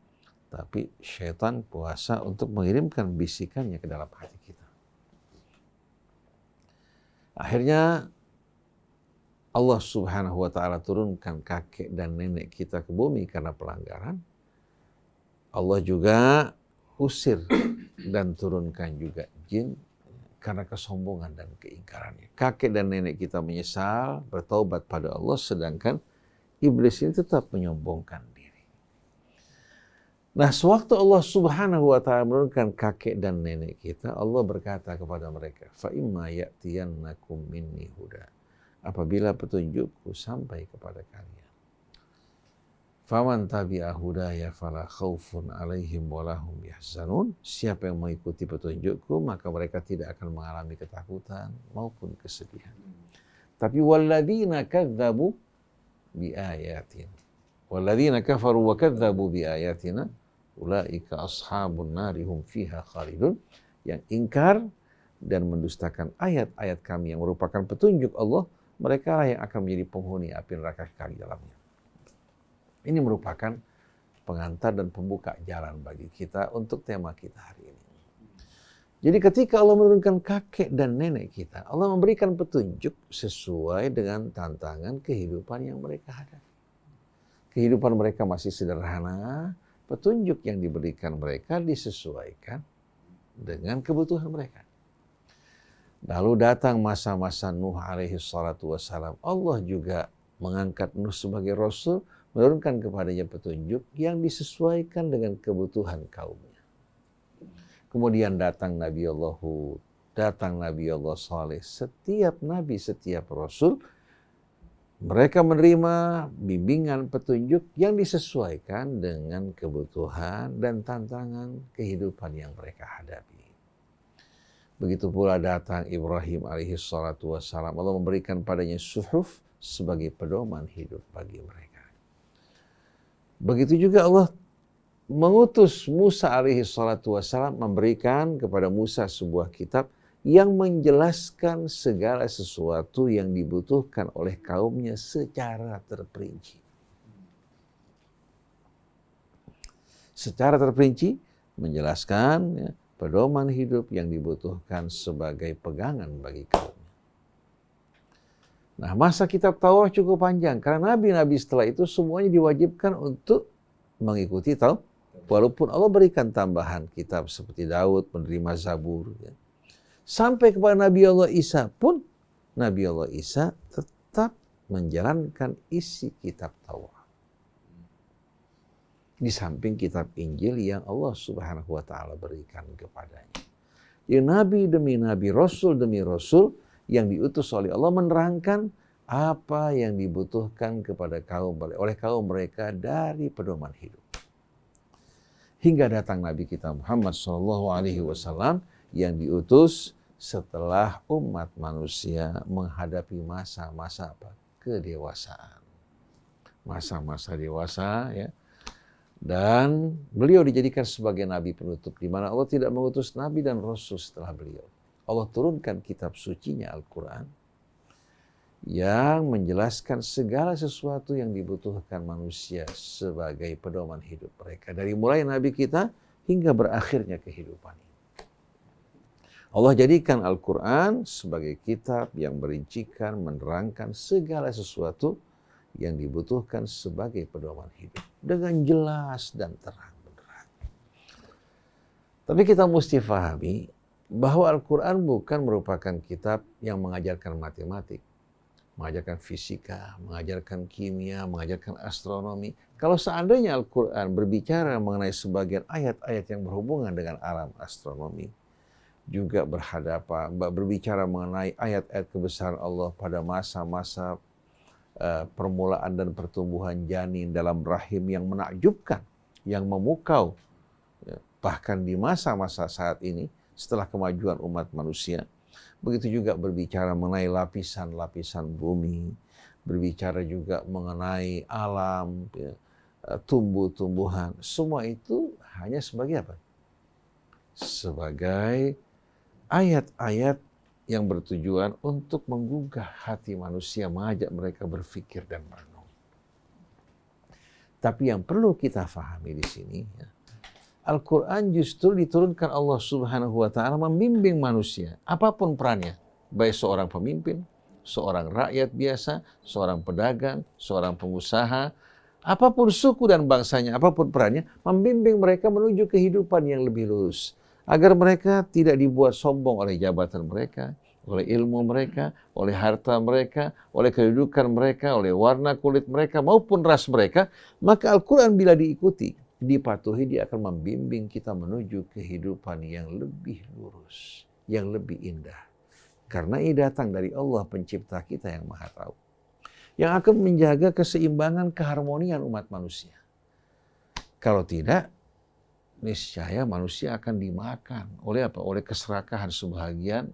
tapi syaitan kuasa untuk mengirimkan bisikannya ke dalam hati kita. Akhirnya Allah Subhanahu wa Ta'ala turunkan kakek dan nenek kita ke bumi karena pelanggaran. Allah juga usir dan turunkan juga jin karena kesombongan dan keingkarannya. Kakek dan nenek kita menyesal, bertaubat pada Allah, sedangkan iblis ini tetap menyombongkan diri. Nah, sewaktu Allah Subhanahu wa Ta'ala menurunkan kakek dan nenek kita, Allah berkata kepada mereka, fa imma ya'tiyannakum minni huda. Apabila petunjukku sampai kepada kalian, faman tabi'a hudaya fala khaufun 'alaihim wa lahum yahzanun. Siapa yang mengikuti petunjukku, maka mereka tidak akan mengalami ketakutan maupun kesedihan. Tapi walladzina kadzdzabu biayatina, walladzina kafaru wa kadzdzabu biayatina ulaika ashabun nari hum fiha khalidun. Yang ingkar dan mendustakan ayat-ayat kami yang merupakan petunjuk Allah, mereka yang akan menjadi penghuni api neraka kekal di dalamnya. Ini merupakan pengantar dan pembuka jalan bagi kita untuk tema kita hari ini. Jadi ketika Allah menurunkan kakek dan nenek kita, Allah memberikan petunjuk sesuai dengan tantangan kehidupan yang mereka hadapi. Kehidupan mereka masih sederhana, petunjuk yang diberikan mereka disesuaikan dengan kebutuhan mereka. Lalu datang masa-masa Nuh alaihi salatu wassalam. Allah juga mengangkat Nuh sebagai Rasul, menurunkan kepadanya petunjuk yang disesuaikan dengan kebutuhan kaumnya. Kemudian datang Nabi Allah Hud, datang Nabi Allah Saleh. Setiap Nabi, setiap Rasul, mereka menerima bimbingan petunjuk yang disesuaikan dengan kebutuhan dan tantangan kehidupan yang mereka hadapi. Begitu pula datang Ibrahim alaihi salatu wassalam. Allah memberikan padanya suhuf sebagai pedoman hidup bagi mereka. Begitu juga Allah mengutus Musa alaihi salatu wassalam, memberikan kepada Musa sebuah kitab yang menjelaskan segala sesuatu yang dibutuhkan oleh kaumnya secara terperinci. Secara terperinci menjelaskan pedoman hidup yang dibutuhkan sebagai pegangan bagi kaumnya. Nah, masa kitab Taurat cukup panjang karena nabi-nabi setelah itu semuanya diwajibkan untuk mengikuti Taurat. Walaupun Allah berikan tambahan kitab seperti Daud menerima Zabur. Sampai kepada Nabi Allah Isa pun, Nabi Allah Isa tetap menjalankan isi kitab Taurat. Di samping kitab Injil yang Allah Subhanahu wa Ta'ala berikan kepadanya. Ya, nabi demi nabi, rasul demi rasul yang diutus oleh Allah menerangkan apa yang dibutuhkan kepada oleh kaum mereka dari pedoman hidup. Hingga datang Nabi kita Muhammad SAW yang diutus setelah umat manusia menghadapi masa-masa kedewasaan. Masa-masa dewasa, ya. Dan beliau dijadikan sebagai nabi penutup, di mana Allah tidak mengutus nabi dan rasul setelah beliau. Allah turunkan kitab sucinya Al-Quran yang menjelaskan segala sesuatu yang dibutuhkan manusia sebagai pedoman hidup mereka. Dari mulai nabi kita hingga berakhirnya kehidupan. Allah jadikan Al-Quran sebagai kitab yang merincikan, menerangkan segala sesuatu yang dibutuhkan sebagai pedoman hidup dengan jelas dan terang benderang. Tapi kita mesti pahami bahwa Al-Quran bukan merupakan kitab yang mengajarkan matematik, mengajarkan fisika, mengajarkan kimia, mengajarkan astronomi. Kalau seandainya Al-Quran berbicara mengenai sebagian ayat-ayat yang berhubungan dengan alam astronomi, juga berbicara mengenai ayat-ayat kebesaran Allah pada masa-masa permulaan dan pertumbuhan janin dalam rahim yang menakjubkan, yang memukau, bahkan di masa-masa saat ini setelah kemajuan umat manusia. Begitu juga berbicara mengenai lapisan-lapisan bumi, berbicara juga mengenai alam, tumbuh-tumbuhan. Semua itu hanya sebagai apa? Sebagai ayat-ayat yang bertujuan untuk menggugah hati manusia, mengajak mereka berpikir dan merenung. Tapi yang perlu kita fahami di sini, Al-Quran justru diturunkan Allah Subhanahu wa Ta'ala membimbing manusia, apapun perannya, baik seorang pemimpin, seorang rakyat biasa, seorang pedagang, seorang pengusaha, apapun suku dan bangsanya, apapun perannya, membimbing mereka menuju kehidupan yang lebih lurus, agar mereka tidak dibuat sombong oleh jabatan mereka, oleh ilmu mereka, oleh harta mereka, oleh kedudukan mereka, oleh warna kulit mereka, maupun ras mereka. Maka Al-Quran bila diikuti, dipatuhi, dia akan membimbing kita menuju kehidupan yang lebih lurus, yang lebih indah. Karena ini datang dari Allah pencipta kita yang maha tahu, yang akan menjaga keseimbangan, keharmonian umat manusia. Kalau tidak, niscaya manusia akan dimakan oleh apa? Oleh keserakahan sebahagian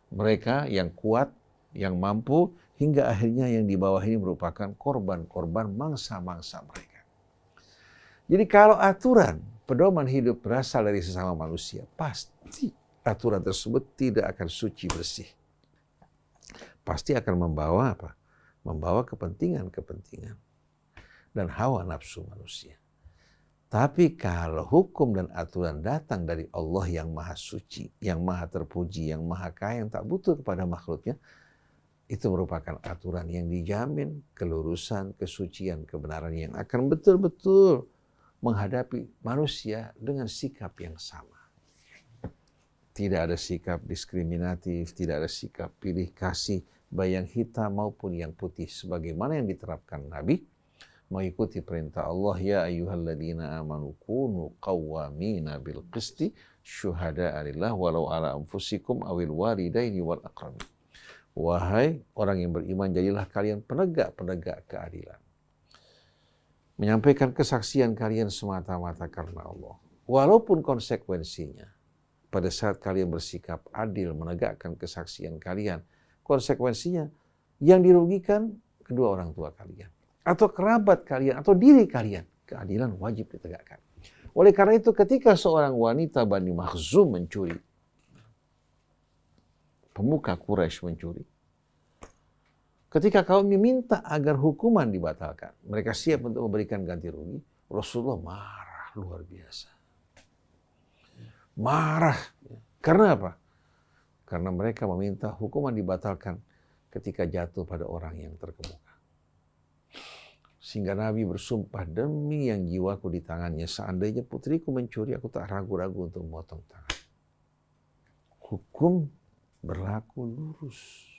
mereka yang kuat, yang mampu, hingga akhirnya yang di bawah ini merupakan korban-korban mangsa-mangsa mereka. Jadi kalau aturan pedoman hidup berasal dari sesama manusia, pasti aturan tersebut tidak akan suci bersih. Pasti akan membawa apa? Membawa kepentingan-kepentingan dan hawa nafsu manusia. Tapi kalau hukum dan aturan datang dari Allah yang maha suci, yang maha terpuji, yang maha kaya, yang tak butuh kepada makhluknya, itu merupakan aturan yang dijamin kelurusan, kesucian, kebenaran yang akan betul-betul menghadapi manusia dengan sikap yang sama. Tidak ada sikap diskriminatif, tidak ada sikap pilih kasih, baik yang hitam maupun yang putih, sebagaimana yang diterapkan Nabi, mengikuti perintah Allah, ya ayyuhalladzina amanu kunu qawwamina bil qisti syuhada'a lillah walau ala anfusikum awil walidaini wal aqrabin. Wahai orang yang beriman, jadilah kalian penegak-penegak keadilan. Menyampaikan kesaksian kalian semata-mata karena Allah. Walaupun konsekuensinya, pada saat kalian bersikap adil menegakkan kesaksian kalian, konsekuensinya yang dirugikan kedua orang tua kalian, atau kerabat kalian, atau diri kalian. Keadilan wajib ditegakkan. Oleh karena itu ketika seorang wanita Bani Makhzum mencuri, pemuka Quraisy mencuri, ketika kaum meminta agar hukuman dibatalkan, mereka siap untuk memberikan ganti rugi, Rasulullah marah luar biasa. Marah. Karena apa? Karena mereka meminta hukuman dibatalkan ketika jatuh pada orang yang terkemuka. Sehingga Nabi bersumpah, demi yang jiwaku di tangannya, seandainya putriku mencuri, aku tak ragu-ragu untuk memotong tangan. Hukum berlaku lurus.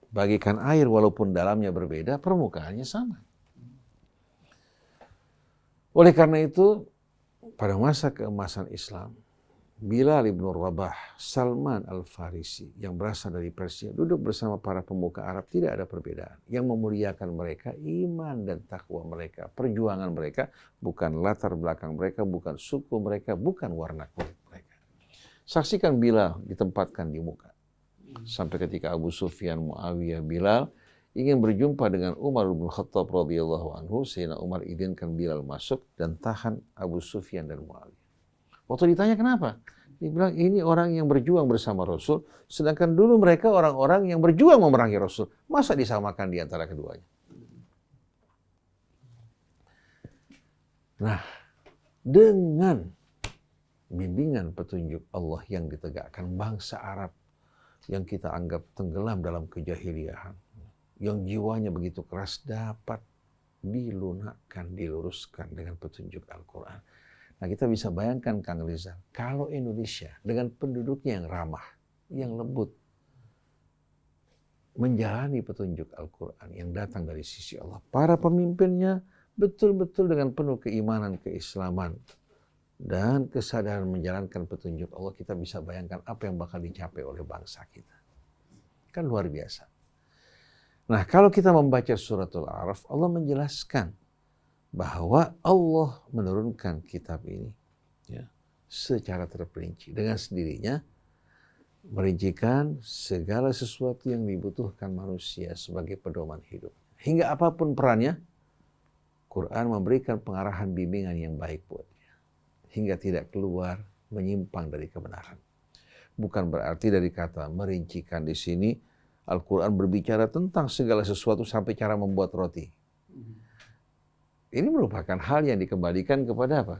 Bagikan air walaupun dalamnya berbeda, permukaannya sama. Oleh karena itu, pada masa keemasan Islam, Bilal ibn Rabah, Salman al-Farisi yang berasal dari Persia, duduk bersama para pemuka Arab, tidak ada perbedaan. Yang memuliakan mereka, iman dan takwa mereka, perjuangan mereka, bukan latar belakang mereka, bukan suku mereka, bukan warna kulit mereka. Saksikan Bilal ditempatkan di muka. Sampai ketika Abu Sufyan, Muawiyah, Bilal ingin berjumpa dengan Umar bin Khattab radhiyallahu anhu, Sayyidina Umar izinkan Bilal masuk dan tahan Abu Sufyan dan Muawiyah. Waktu ditanya kenapa? Dia bilang ini orang yang berjuang bersama Rasul, sedangkan dulu mereka orang-orang yang berjuang memerangi Rasul. Masa disamakan di antara keduanya? Nah, dengan bimbingan petunjuk Allah yang ditegakkan, bangsa Arab yang kita anggap tenggelam dalam kejahiliahan, yang jiwanya begitu keras, dapat dilunakkan, diluruskan dengan petunjuk Al-Quran. Nah, kita bisa bayangkan Kang Rizal, kalau Indonesia dengan penduduknya yang ramah, yang lembut, menjalani petunjuk Al-Quran yang datang dari sisi Allah. Para pemimpinnya betul-betul dengan penuh keimanan, keislaman, dan kesadaran menjalankan petunjuk Allah. Kita bisa bayangkan apa yang bakal dicapai oleh bangsa kita. Kan luar biasa. Nah, kalau kita membaca suratul A'raf, Allah menjelaskan bahwa Allah menurunkan kitab ini ya, secara terperinci. Dengan sendirinya merincikan segala sesuatu yang dibutuhkan manusia sebagai pedoman hidup. Hingga apapun perannya, Quran memberikan pengarahan bimbingan yang baik buatnya. Hingga tidak keluar menyimpang dari kebenaran. Bukan berarti dari kata merincikan di sini, Al-Quran berbicara tentang segala sesuatu sampai cara membuat roti. Ini merupakan hal yang dikembalikan kepada apa?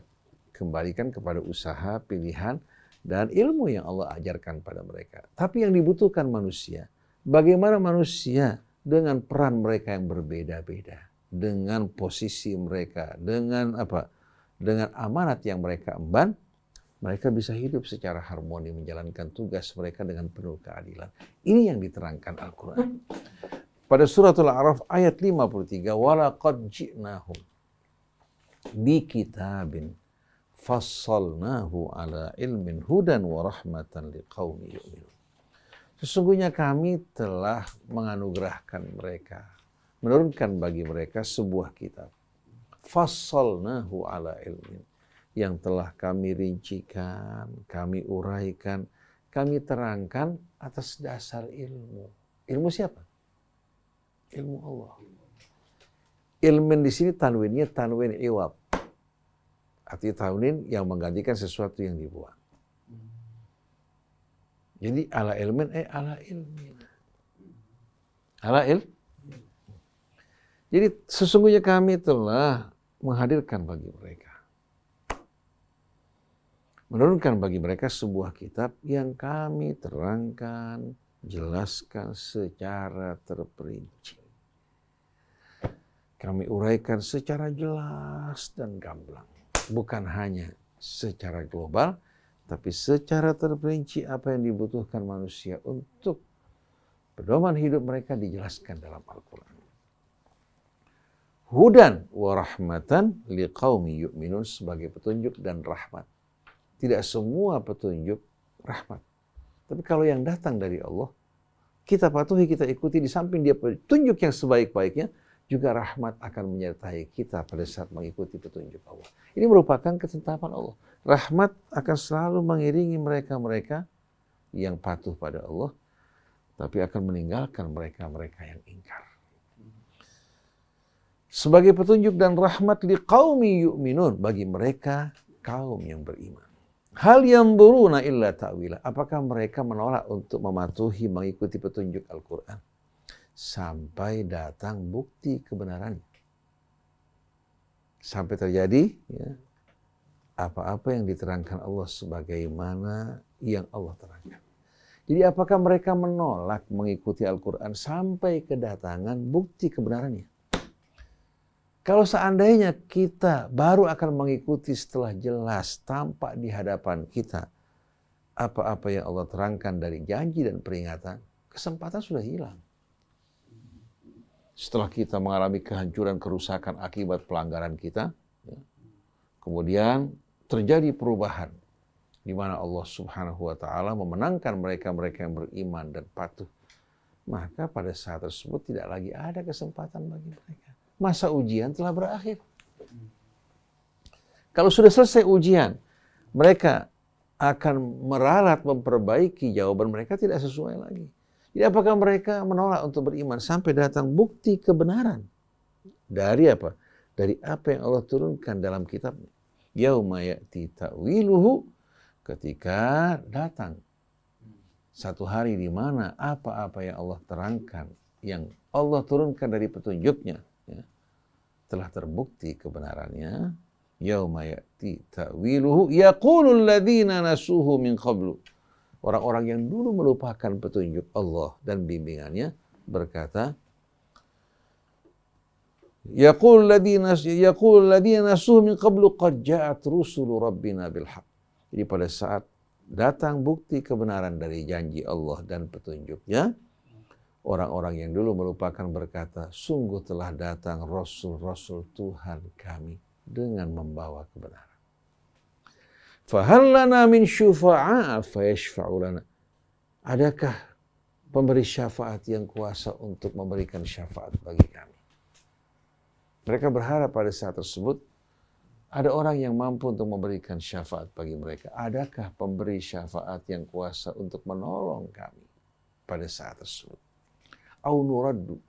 Kembalikan kepada usaha, pilihan, dan ilmu yang Allah ajarkan pada mereka. Tapi yang dibutuhkan manusia, bagaimana manusia dengan peran mereka yang berbeda-beda, dengan posisi mereka, dengan apa? Dengan amanat yang mereka emban, mereka bisa hidup secara harmoni menjalankan tugas mereka dengan penuh keadilan. Ini yang diterangkan Al-Quran. Pada suratul A'raf ayat 53, walaqad ji'nahum bi kitabin fassalnahu ala ilmin hudan wa rahmatan liqaumi yu'minun. Sesungguhnya kami telah menganugerahkan mereka, menurunkan bagi mereka sebuah kitab. Fassalnahu ala ilmin, yang telah kami rincikan, kami uraikan, kami terangkan atas dasar ilmu. Ilmu siapa? Ilmu Allah. Ilmin di sini tanwinnya tanwin iwab. Artinya tanwin yang menggantikan sesuatu yang dibuang. Jadi ala ilmin ala ilmin. Ala il. Jadi sesungguhnya kami telah menghadirkan bagi mereka, menurunkan bagi mereka sebuah kitab yang kami terangkan, jelaskan secara terperinci. Kami uraikan secara jelas dan gamblang. Bukan hanya secara global, tapi secara terperinci apa yang dibutuhkan manusia untuk pedoman hidup mereka dijelaskan dalam Al-Quran. Hudan wa rahmatan liqaumi yu'minun, sebagai petunjuk dan rahmat. Tidak semua petunjuk rahmat. Tapi kalau yang datang dari Allah, kita patuhi, kita ikuti, di samping dia petunjuk yang sebaik-baiknya, juga rahmat akan menyertai kita pada saat mengikuti petunjuk Allah. Ini merupakan ketetapan Allah. Rahmat akan selalu mengiringi mereka-mereka yang patuh pada Allah, tapi akan meninggalkan mereka-mereka yang ingkar. Sebagai petunjuk dan rahmat liqaumi yu'minun, bagi mereka kaum yang beriman. Hal yanzuruna illa ta'wila, apakah mereka menolak untuk mematuhi mengikuti petunjuk Al-Quran sampai datang bukti kebenarannya, sampai terjadi ya, apa-apa yang diterangkan Allah sebagaimana yang Allah terangkan. Jadi apakah mereka menolak mengikuti Al-Quran sampai kedatangan bukti kebenarannya? Kalau seandainya kita baru akan mengikuti setelah jelas tampak di hadapan kita apa-apa yang Allah terangkan dari janji dan peringatan, kesempatan sudah hilang. Setelah kita mengalami kehancuran, kerusakan akibat pelanggaran kita, ya, kemudian terjadi perubahan di mana Allah Subhanahu wa Ta'ala memenangkan mereka-mereka yang beriman dan patuh, maka pada saat tersebut tidak lagi ada kesempatan bagi mereka. Masa ujian telah berakhir. Kalau sudah selesai ujian, mereka akan meralat memperbaiki jawaban mereka tidak sesuai lagi. Jadi apakah mereka menolak untuk beriman sampai datang bukti kebenaran? Dari apa? Dari apa yang Allah turunkan dalam kitabnya. Yauma ya'ti ta'wiluhu, ketika datang satu hari di mana apa-apa yang Allah terangkan, yang Allah turunkan dari petunjuknya, ya, telah terbukti kebenarannya. Yauma ya'ti ta'wiluhu yaqulul ladzina nasuhu min qablu. Orang-orang yang dulu melupakan petunjuk Allah dan bimbingannya berkata, yaqulul ladzina nasuhu min qablu qad ja'at rusulu rabbina bil haqq. Jadi pada saat datang bukti kebenaran dari janji Allah dan petunjuknya, Orang-orang yang dulu melupakan berkata, sungguh telah datang Rasul-Rasul Tuhan kami dengan membawa kebenaran. Fahal lana min syufa'a fayashfa'u lana. Adakah pemberi syafaat yang kuasa untuk memberikan syafaat bagi kami? Mereka berharap pada saat tersebut ada orang yang mampu untuk memberikan syafaat bagi mereka. Adakah pemberi syafaat yang kuasa untuk menolong kami pada saat tersebut? Au nuraddu,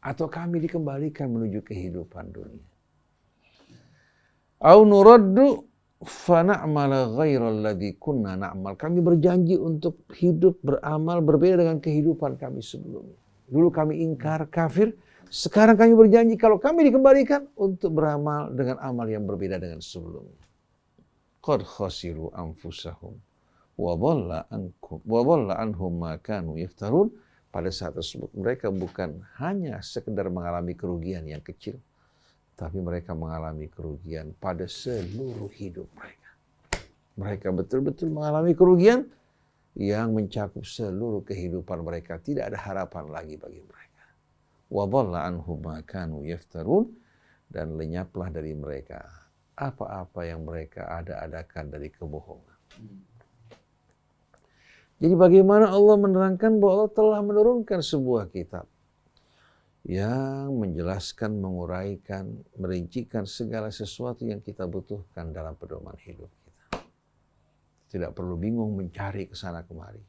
atau kami dikembalikan menuju kehidupan dunia. Au nuraddu fa na'mala ghairal ladzi kunna na'mal. Kami berjanji untuk hidup beramal berbeda dengan kehidupan kami sebelumnya. Dulu kami ingkar kafir, sekarang kami berjanji kalau kami dikembalikan untuk beramal dengan amal yang berbeda dengan sebelumnya. Qad khasiru anfusahum wa dhalla anhum ma kanu yaftarun. Pada saat tersebut mereka bukan hanya sekedar mengalami kerugian yang kecil, tapi mereka mengalami kerugian pada seluruh hidup mereka. Mereka betul-betul mengalami kerugian yang mencakup seluruh kehidupan mereka. Tidak ada harapan lagi bagi mereka. Wa dhalla anhum ma kanu yaftarun, dan lenyaplah dari mereka apa-apa yang mereka ada-adakan dari kebohongan. Jadi bagaimana Allah menerangkan bahwa Allah telah menurunkan sebuah kitab yang menjelaskan, menguraikan, merincikan segala sesuatu yang kita butuhkan dalam pedoman hidup kita. Tidak perlu bingung mencari ke sana kemari.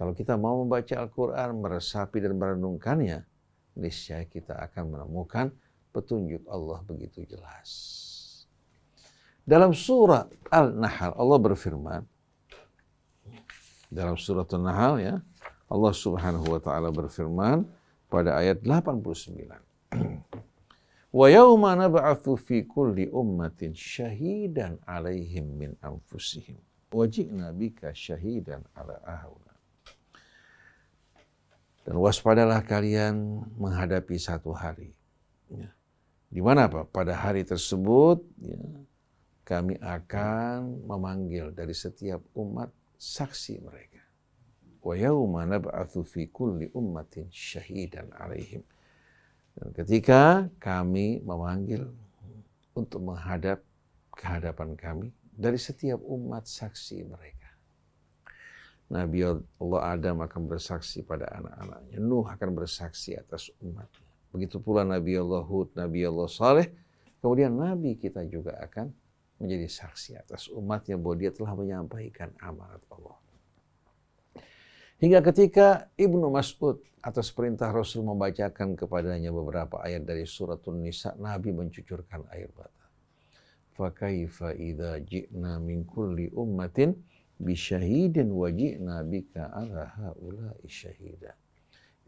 Kalau kita mau membaca Al-Quran, meresapi dan merenungkannya, niscaya kita akan menemukan petunjuk Allah begitu jelas. Dalam surah Al-Nahl Allah berfirman, dalam surah An-Nahl ya, Allah Subhanahu wa taala berfirman pada ayat 89. Wa yauma nab'atsu fi kulli ummatin syahidan 'alaihim min anfusihim wa ji'na bika syahidan 'ala haula. Dan waspadalah kalian menghadapi satu hari. Ya. Di mana apa? Pada hari tersebut ya, kami akan memanggil dari setiap umat saksi mereka. Wa yauma nab'atsu fi kulli ummatin syahidan 'alaihim. Dan ketika kami memanggil untuk menghadap kehadapan kami dari setiap umat saksi mereka. Nabi Allah Adam akan bersaksi pada anak-anaknya. Nuh akan bersaksi atas umatnya. Begitu pula Nabi Allah Hud, Nabi Allah Saleh. Kemudian Nabi kita juga akan menjadi saksi atas umatnya bahwa dia telah menyampaikan amanat Allah. Hingga ketika Ibnu Mas'ud atas perintah Rasul membacakan kepadanya beberapa ayat dari suratun Nisa, Nabi mencucurkan air mata. Fakaifa idza ji'na min kulli ummatin bisyahidin wa ji'na bika ala haula'i syahida.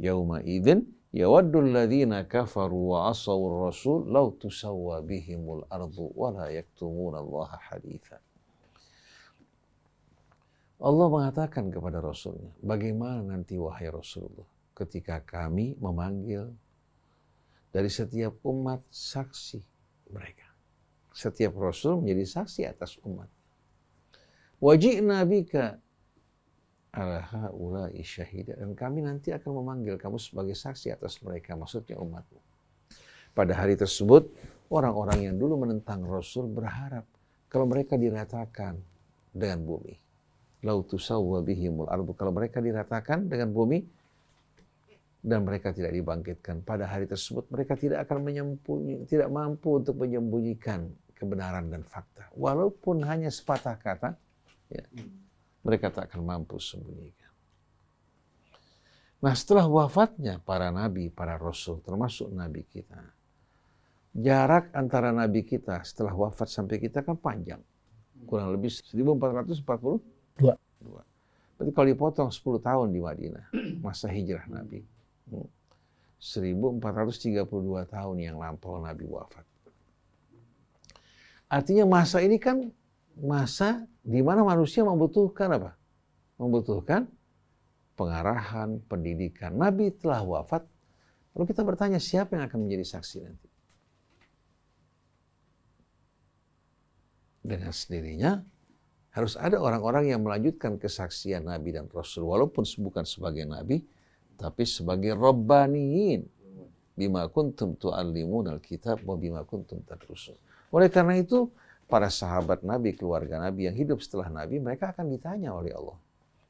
Yauma idzin yawaddu alladhina kafaru wa asaw ar-rasul law tusawwa bihimul ardu wa la yaktumuna Allah haditha. Allah mengatakan kepada Rasulnya, bagaimana nanti wahai Rasulullah ketika kami memanggil dari setiap umat saksi mereka. Setiap Rasul menjadi saksi atas umat. Waji'na bika ala haula'i syahida, dan kami nanti akan memanggil kamu sebagai saksi atas mereka, maksudnya umatmu. Pada hari tersebut, orang-orang yang dulu menentang Rasul berharap kalau mereka diratakan dengan bumi. Lau tusawwa bihimul ardu, kalau mereka diratakan dengan bumi dan mereka tidak dibangkitkan, pada hari tersebut mereka tidak akan tidak mampu untuk menyembunyikan kebenaran dan fakta. Walaupun hanya sepatah kata, ya, mereka tak akan mampu sembunyikan. Nah, setelah wafatnya para nabi, para rasul, termasuk nabi kita, jarak antara nabi kita setelah wafat sampai kita kan panjang. Kurang lebih 1442. Berarti kalau dipotong 10 tahun di Madinah, masa hijrah Nabi. 1432 tahun yang lampau Nabi wafat. Artinya masa ini kan masa di mana manusia membutuhkan apa? Membutuhkan pengarahan, pendidikan. Nabi telah wafat. Lalu kita bertanya, siapa yang akan menjadi saksi nanti? Dengan sendirinya harus ada orang-orang yang melanjutkan kesaksian Nabi dan Rasul. Walaupun bukan sebagai Nabi, tapi sebagai rabbaniyin. Bima kuntum tu'allimunal kitab wa bima kuntum tadrusun. Oleh karena itu, para sahabat Nabi, keluarga Nabi yang hidup setelah Nabi, mereka akan ditanya oleh Allah.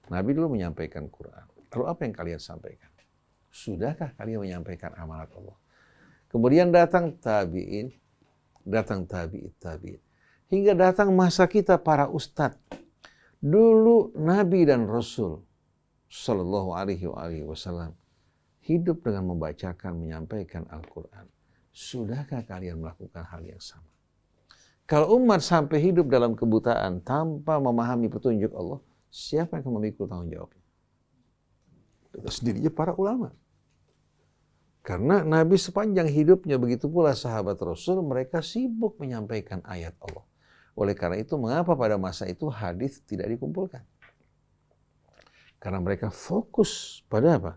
Nabi dulu menyampaikan Quran. Lalu apa yang kalian sampaikan? Sudahkah kalian menyampaikan amanat Allah? Kemudian datang tabi'in, datang tabi'in. Hingga datang masa kita para ustadz. Dulu Nabi dan Rasul Sallallahu alaihi wasallam hidup dengan membacakan, menyampaikan Al-Quran. Sudahkah kalian melakukan hal yang sama? Kalau umat sampai hidup dalam kebutaan tanpa memahami petunjuk Allah, siapa yang akan memikul tanggung jawabnya? Itu sendirinya para ulama. Karena Nabi sepanjang hidupnya, begitu pula sahabat Rasul, mereka sibuk menyampaikan ayat Allah. Oleh karena itu, mengapa pada masa itu hadis tidak dikumpulkan? Karena mereka fokus pada apa?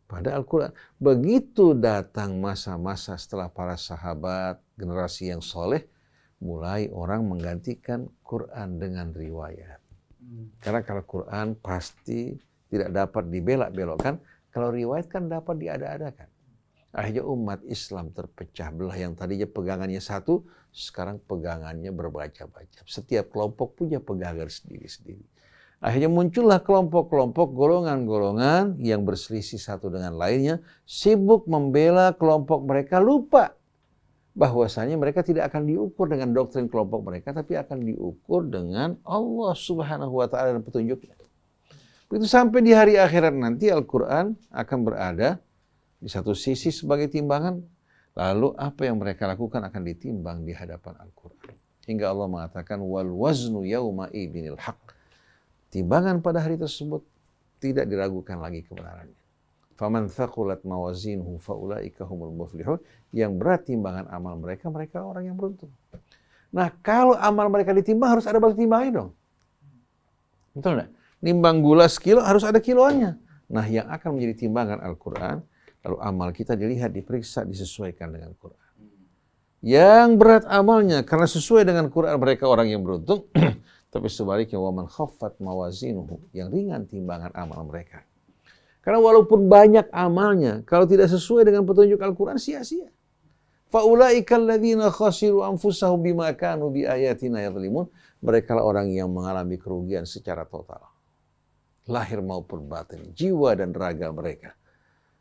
Pada Al-Quran. Begitu datang masa-masa setelah para sahabat, generasi yang soleh, mulai orang menggantikan Quran dengan riwayat. Karena kalau Quran pasti tidak dapat dibelak-belokkan, kalau riwayat kan dapat diada-adakan. Akhirnya umat Islam terpecah belah, yang tadinya pegangannya satu, sekarang pegangannya berbaca-baca. Setiap kelompok punya pegangan sendiri-sendiri. Akhirnya muncullah kelompok-kelompok, golongan-golongan yang berselisih satu dengan lainnya, sibuk membela kelompok mereka, lupa bahwasanya mereka tidak akan diukur dengan doktrin kelompok mereka, tapi akan diukur dengan Allah Subhanahu wa Ta'ala dan petunjuknya. Begitu sampai di hari akhirat nanti, Al-Quran akan berada di satu sisi sebagai timbangan, lalu apa yang mereka lakukan akan ditimbang di hadapan Al-Quran. Hingga Allah mengatakan, wal waznu yawma idinil haq. Timbangan pada hari tersebut tidak diragukan lagi kebenarannya. Faman thaqulat mawazinuhu faulaika humul muflihun. Yang berat timbangan amal mereka, mereka orang yang beruntung. Nah, kalau amal mereka ditimbang, harus ada batu timbangnya dong. Betul enggak? Nimbang gula sekilo, harus ada kiloannya. Nah, yang akan menjadi timbangan Al-Quran, lalu amal kita dilihat, diperiksa, disesuaikan dengan Quran. Yang berat amalnya, karena sesuai dengan Quran, mereka orang yang beruntung. Tapi sebaliknya, waman khaffat mawazinuhu, yang ringan timbangan amal mereka. Karena walaupun banyak amalnya, kalau tidak sesuai dengan petunjuk Al-Quran, sia-sia. Faulaika alladzina khasiru anfusahum bima kanu biayatina yadhlimun. Mereka lah orang yang mengalami kerugian secara total, lahir maupun batin, jiwa dan raga mereka.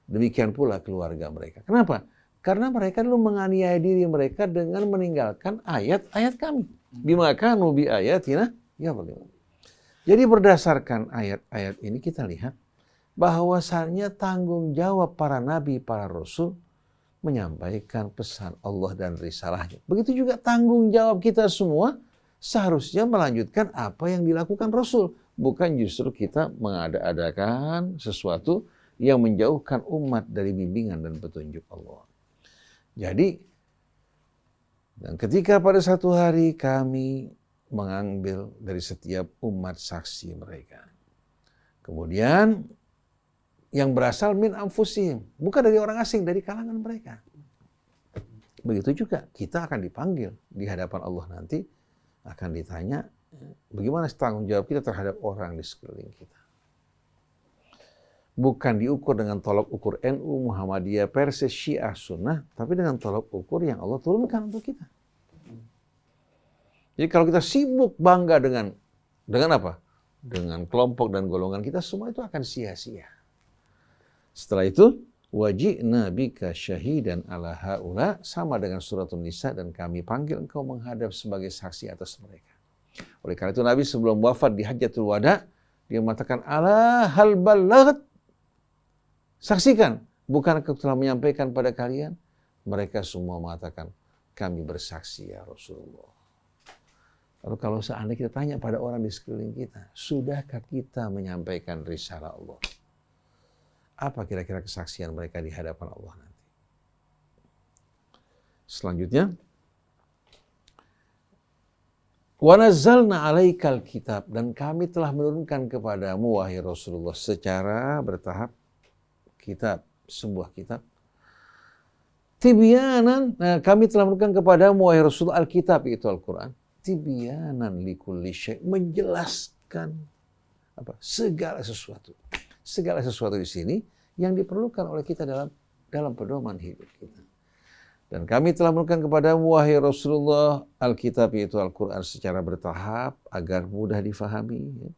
Demikian pula keluarga mereka. Kenapa? Karena mereka dulu menganiaya diri mereka dengan meninggalkan ayat-ayat kami. Bima kanu biayatina yadhlimun. Jadi berdasarkan ayat-ayat ini kita lihat bahwasannya tanggung jawab para nabi, para rasul menyampaikan pesan Allah dan risalahnya. Begitu juga tanggung jawab kita semua seharusnya melanjutkan apa yang dilakukan Rasul. Bukan justru kita mengada-adakan sesuatu yang menjauhkan umat dari bimbingan dan petunjuk Allah. Jadi, dan ketika pada satu hari kami mengambil dari setiap umat saksi mereka. Kemudian yang berasal min anfusihim, bukan dari orang asing, dari kalangan mereka. Begitu juga kita akan dipanggil di hadapan Allah nanti, akan ditanya bagaimana tanggung jawab kita terhadap orang di sekeliling kita. Bukan diukur dengan tolok ukur NU, Muhammadiyah, Persis, Syiah, Sunnah, tapi dengan tolok ukur yang Allah turunkan untuk kita. Jadi kalau kita sibuk bangga dengan apa? Dengan kelompok dan golongan kita, semua itu akan sia-sia. Setelah itu, waji'na bika syahidan ala haula, sama dengan surat An-Nisa, dan kami panggil engkau menghadap sebagai saksi atas mereka. Oleh karena itu Nabi sebelum wafat di Hajjatul Wada, dia mengatakan, ala hal balaghat, saksikan, bukan aku telah menyampaikan pada kalian? Mereka semua mengatakan, kami bersaksi ya Rasulullah. Lalu kalau seandainya kita tanya pada orang di sekeliling kita, sudahkah kita menyampaikan risalah Allah? Apa kira-kira kesaksian mereka di hadapan Allah nanti? Selanjutnya, wa nazzalna 'alaikal kitab, dan kami telah menurunkan kepadamu wahai Rasulullah secara bertahap kitab, sebuah kitab. Tibyanan, kami telah menurunkan kepadamu wahai Rasulullah Alkitab, itu Al-Quran. Tibyanan likulli syai', menjelaskan segala sesuatu. Segala sesuatu di sini yang diperlukan oleh kita dalam pedoman hidup kita. Dan kami telah menurunkan kepadamu wahai Rasulullah Alkitab yaitu Al-Quran secara bertahap agar mudah difahami.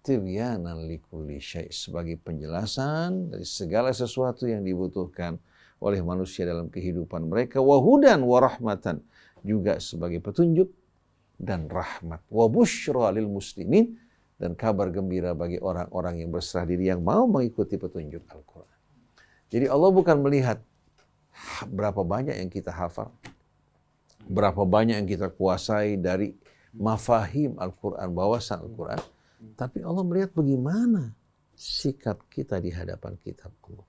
Tibyanan likulli syai' sebagai penjelasan dari segala sesuatu yang dibutuhkan oleh manusia dalam kehidupan mereka. Wahudan warahmatan juga sebagai petunjuk dan rahmat. Wa busyra lil muslimin dan kabar gembira bagi orang-orang yang berserah diri yang mau mengikuti petunjuk Al-Quran. Jadi Allah bukan melihat berapa banyak yang kita hafal, berapa banyak yang kita kuasai dari mafahim Al-Quran, bawasan Al-Quran, tapi Allah melihat bagaimana sikap kita di hadapan kitab Allah.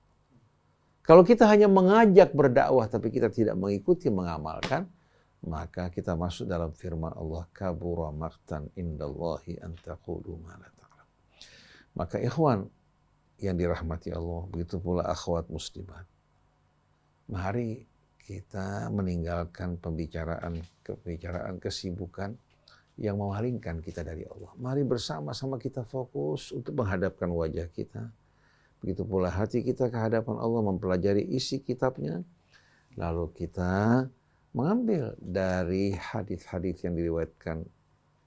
Kalau kita hanya mengajak berdakwah tapi kita tidak mengikuti, mengamalkan, maka kita masuk dalam firman Allah, kabura maqtan indallahi an taqulu ma la ta'lam. Maka ikhwan yang dirahmati Allah, begitu pula akhwat muslimat, mari kita meninggalkan pembicaraan kesibukan yang memalingkan kita dari Allah. Mari bersama-sama kita fokus untuk menghadapkan wajah kita. Begitu pula hati kita ke hadapan Allah, mempelajari isi kitabnya. Lalu kita mengambil dari hadis-hadis yang diriwayatkan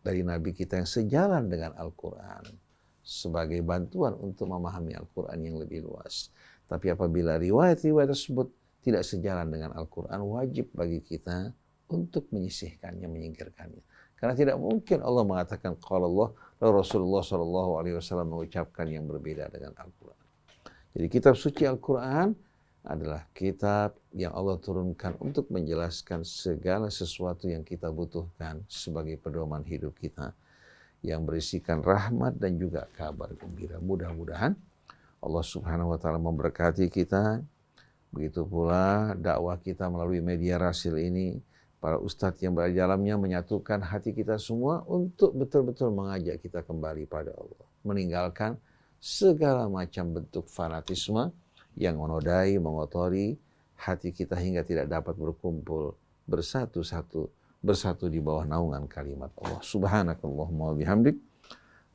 dari Nabi kita yang sejalan dengan Al-Quran sebagai bantuan untuk memahami Al-Quran yang lebih luas. Tapi apabila riwayat-riwayat tersebut tidak sejalan dengan Al-Quran, wajib bagi kita untuk menyisihkannya, menyingkirkannya. Karena tidak mungkin Allah mengatakan qala Allah, lalu Rasulullah SAW mengucapkan yang berbeda dengan Al-Quran. Jadi kitab suci Al-Quran adalah kitab yang Allah turunkan untuk menjelaskan segala sesuatu yang kita butuhkan sebagai pedoman hidup kita, yang berisikan rahmat dan juga kabar gembira. Mudah-mudahan Allah Subhanahu wa taala memberkati kita. Begitu pula dakwah kita melalui media Rasil ini, para ustadz yang berada di dalamnya menyatukan hati kita semua untuk betul-betul mengajak kita kembali pada Allah, meninggalkan segala macam bentuk fanatisme yang menodai, mengotori hati kita hingga tidak dapat berkumpul bersatu di bawah naungan kalimat Allah. Subhanakallahumma wa bihamdik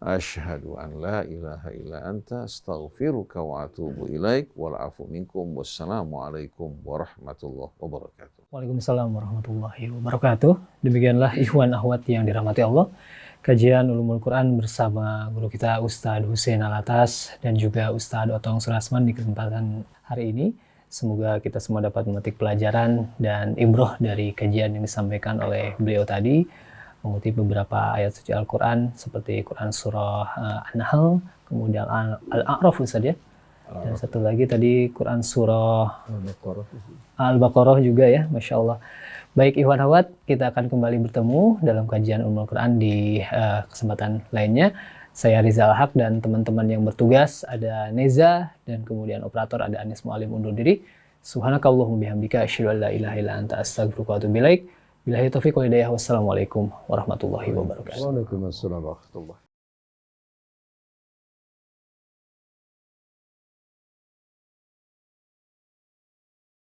asyhadu an la ilaha illa anta astaghfiruka wa atubu ilaik wal afu minkum. Wassalamu alaikum warahmatullahi wabarakatuh. Waalaikumsalam warahmatullahi wabarakatuh. Demikianlah ikhwan akhwat yang dirahmati Allah, kajian Ulumul Quran bersama guru kita Ustadz Husein Alatas dan juga Ustadz Otong Surasman di kesempatan hari ini. Semoga kita semua dapat memetik pelajaran dan ibroh dari kajian yang disampaikan oleh beliau tadi, mengutip beberapa ayat suci Al-Quran seperti Quran surah An-Nahl, kemudian Al-A'raf Ustaz ya, dan satu lagi tadi Quran surah Al-Baqarah juga ya, Masya Allah. Baik ikhwan akhwat, kita akan kembali bertemu dalam kajian Ulumul Quran di kesempatan lainnya. Saya Rizal Haq dan teman-teman yang bertugas ada Neza dan kemudian operator ada Anis Mualim undur diri. Subhanakallahumma bihamdika asyhadu an la ilaha illa anta astaghfiruka wa atubu ilaik. Billahi taufiq wal hidayah. Wassalamualaikum warahmatullahi wabarakatuh. Waalaikumsalam warahmatullahi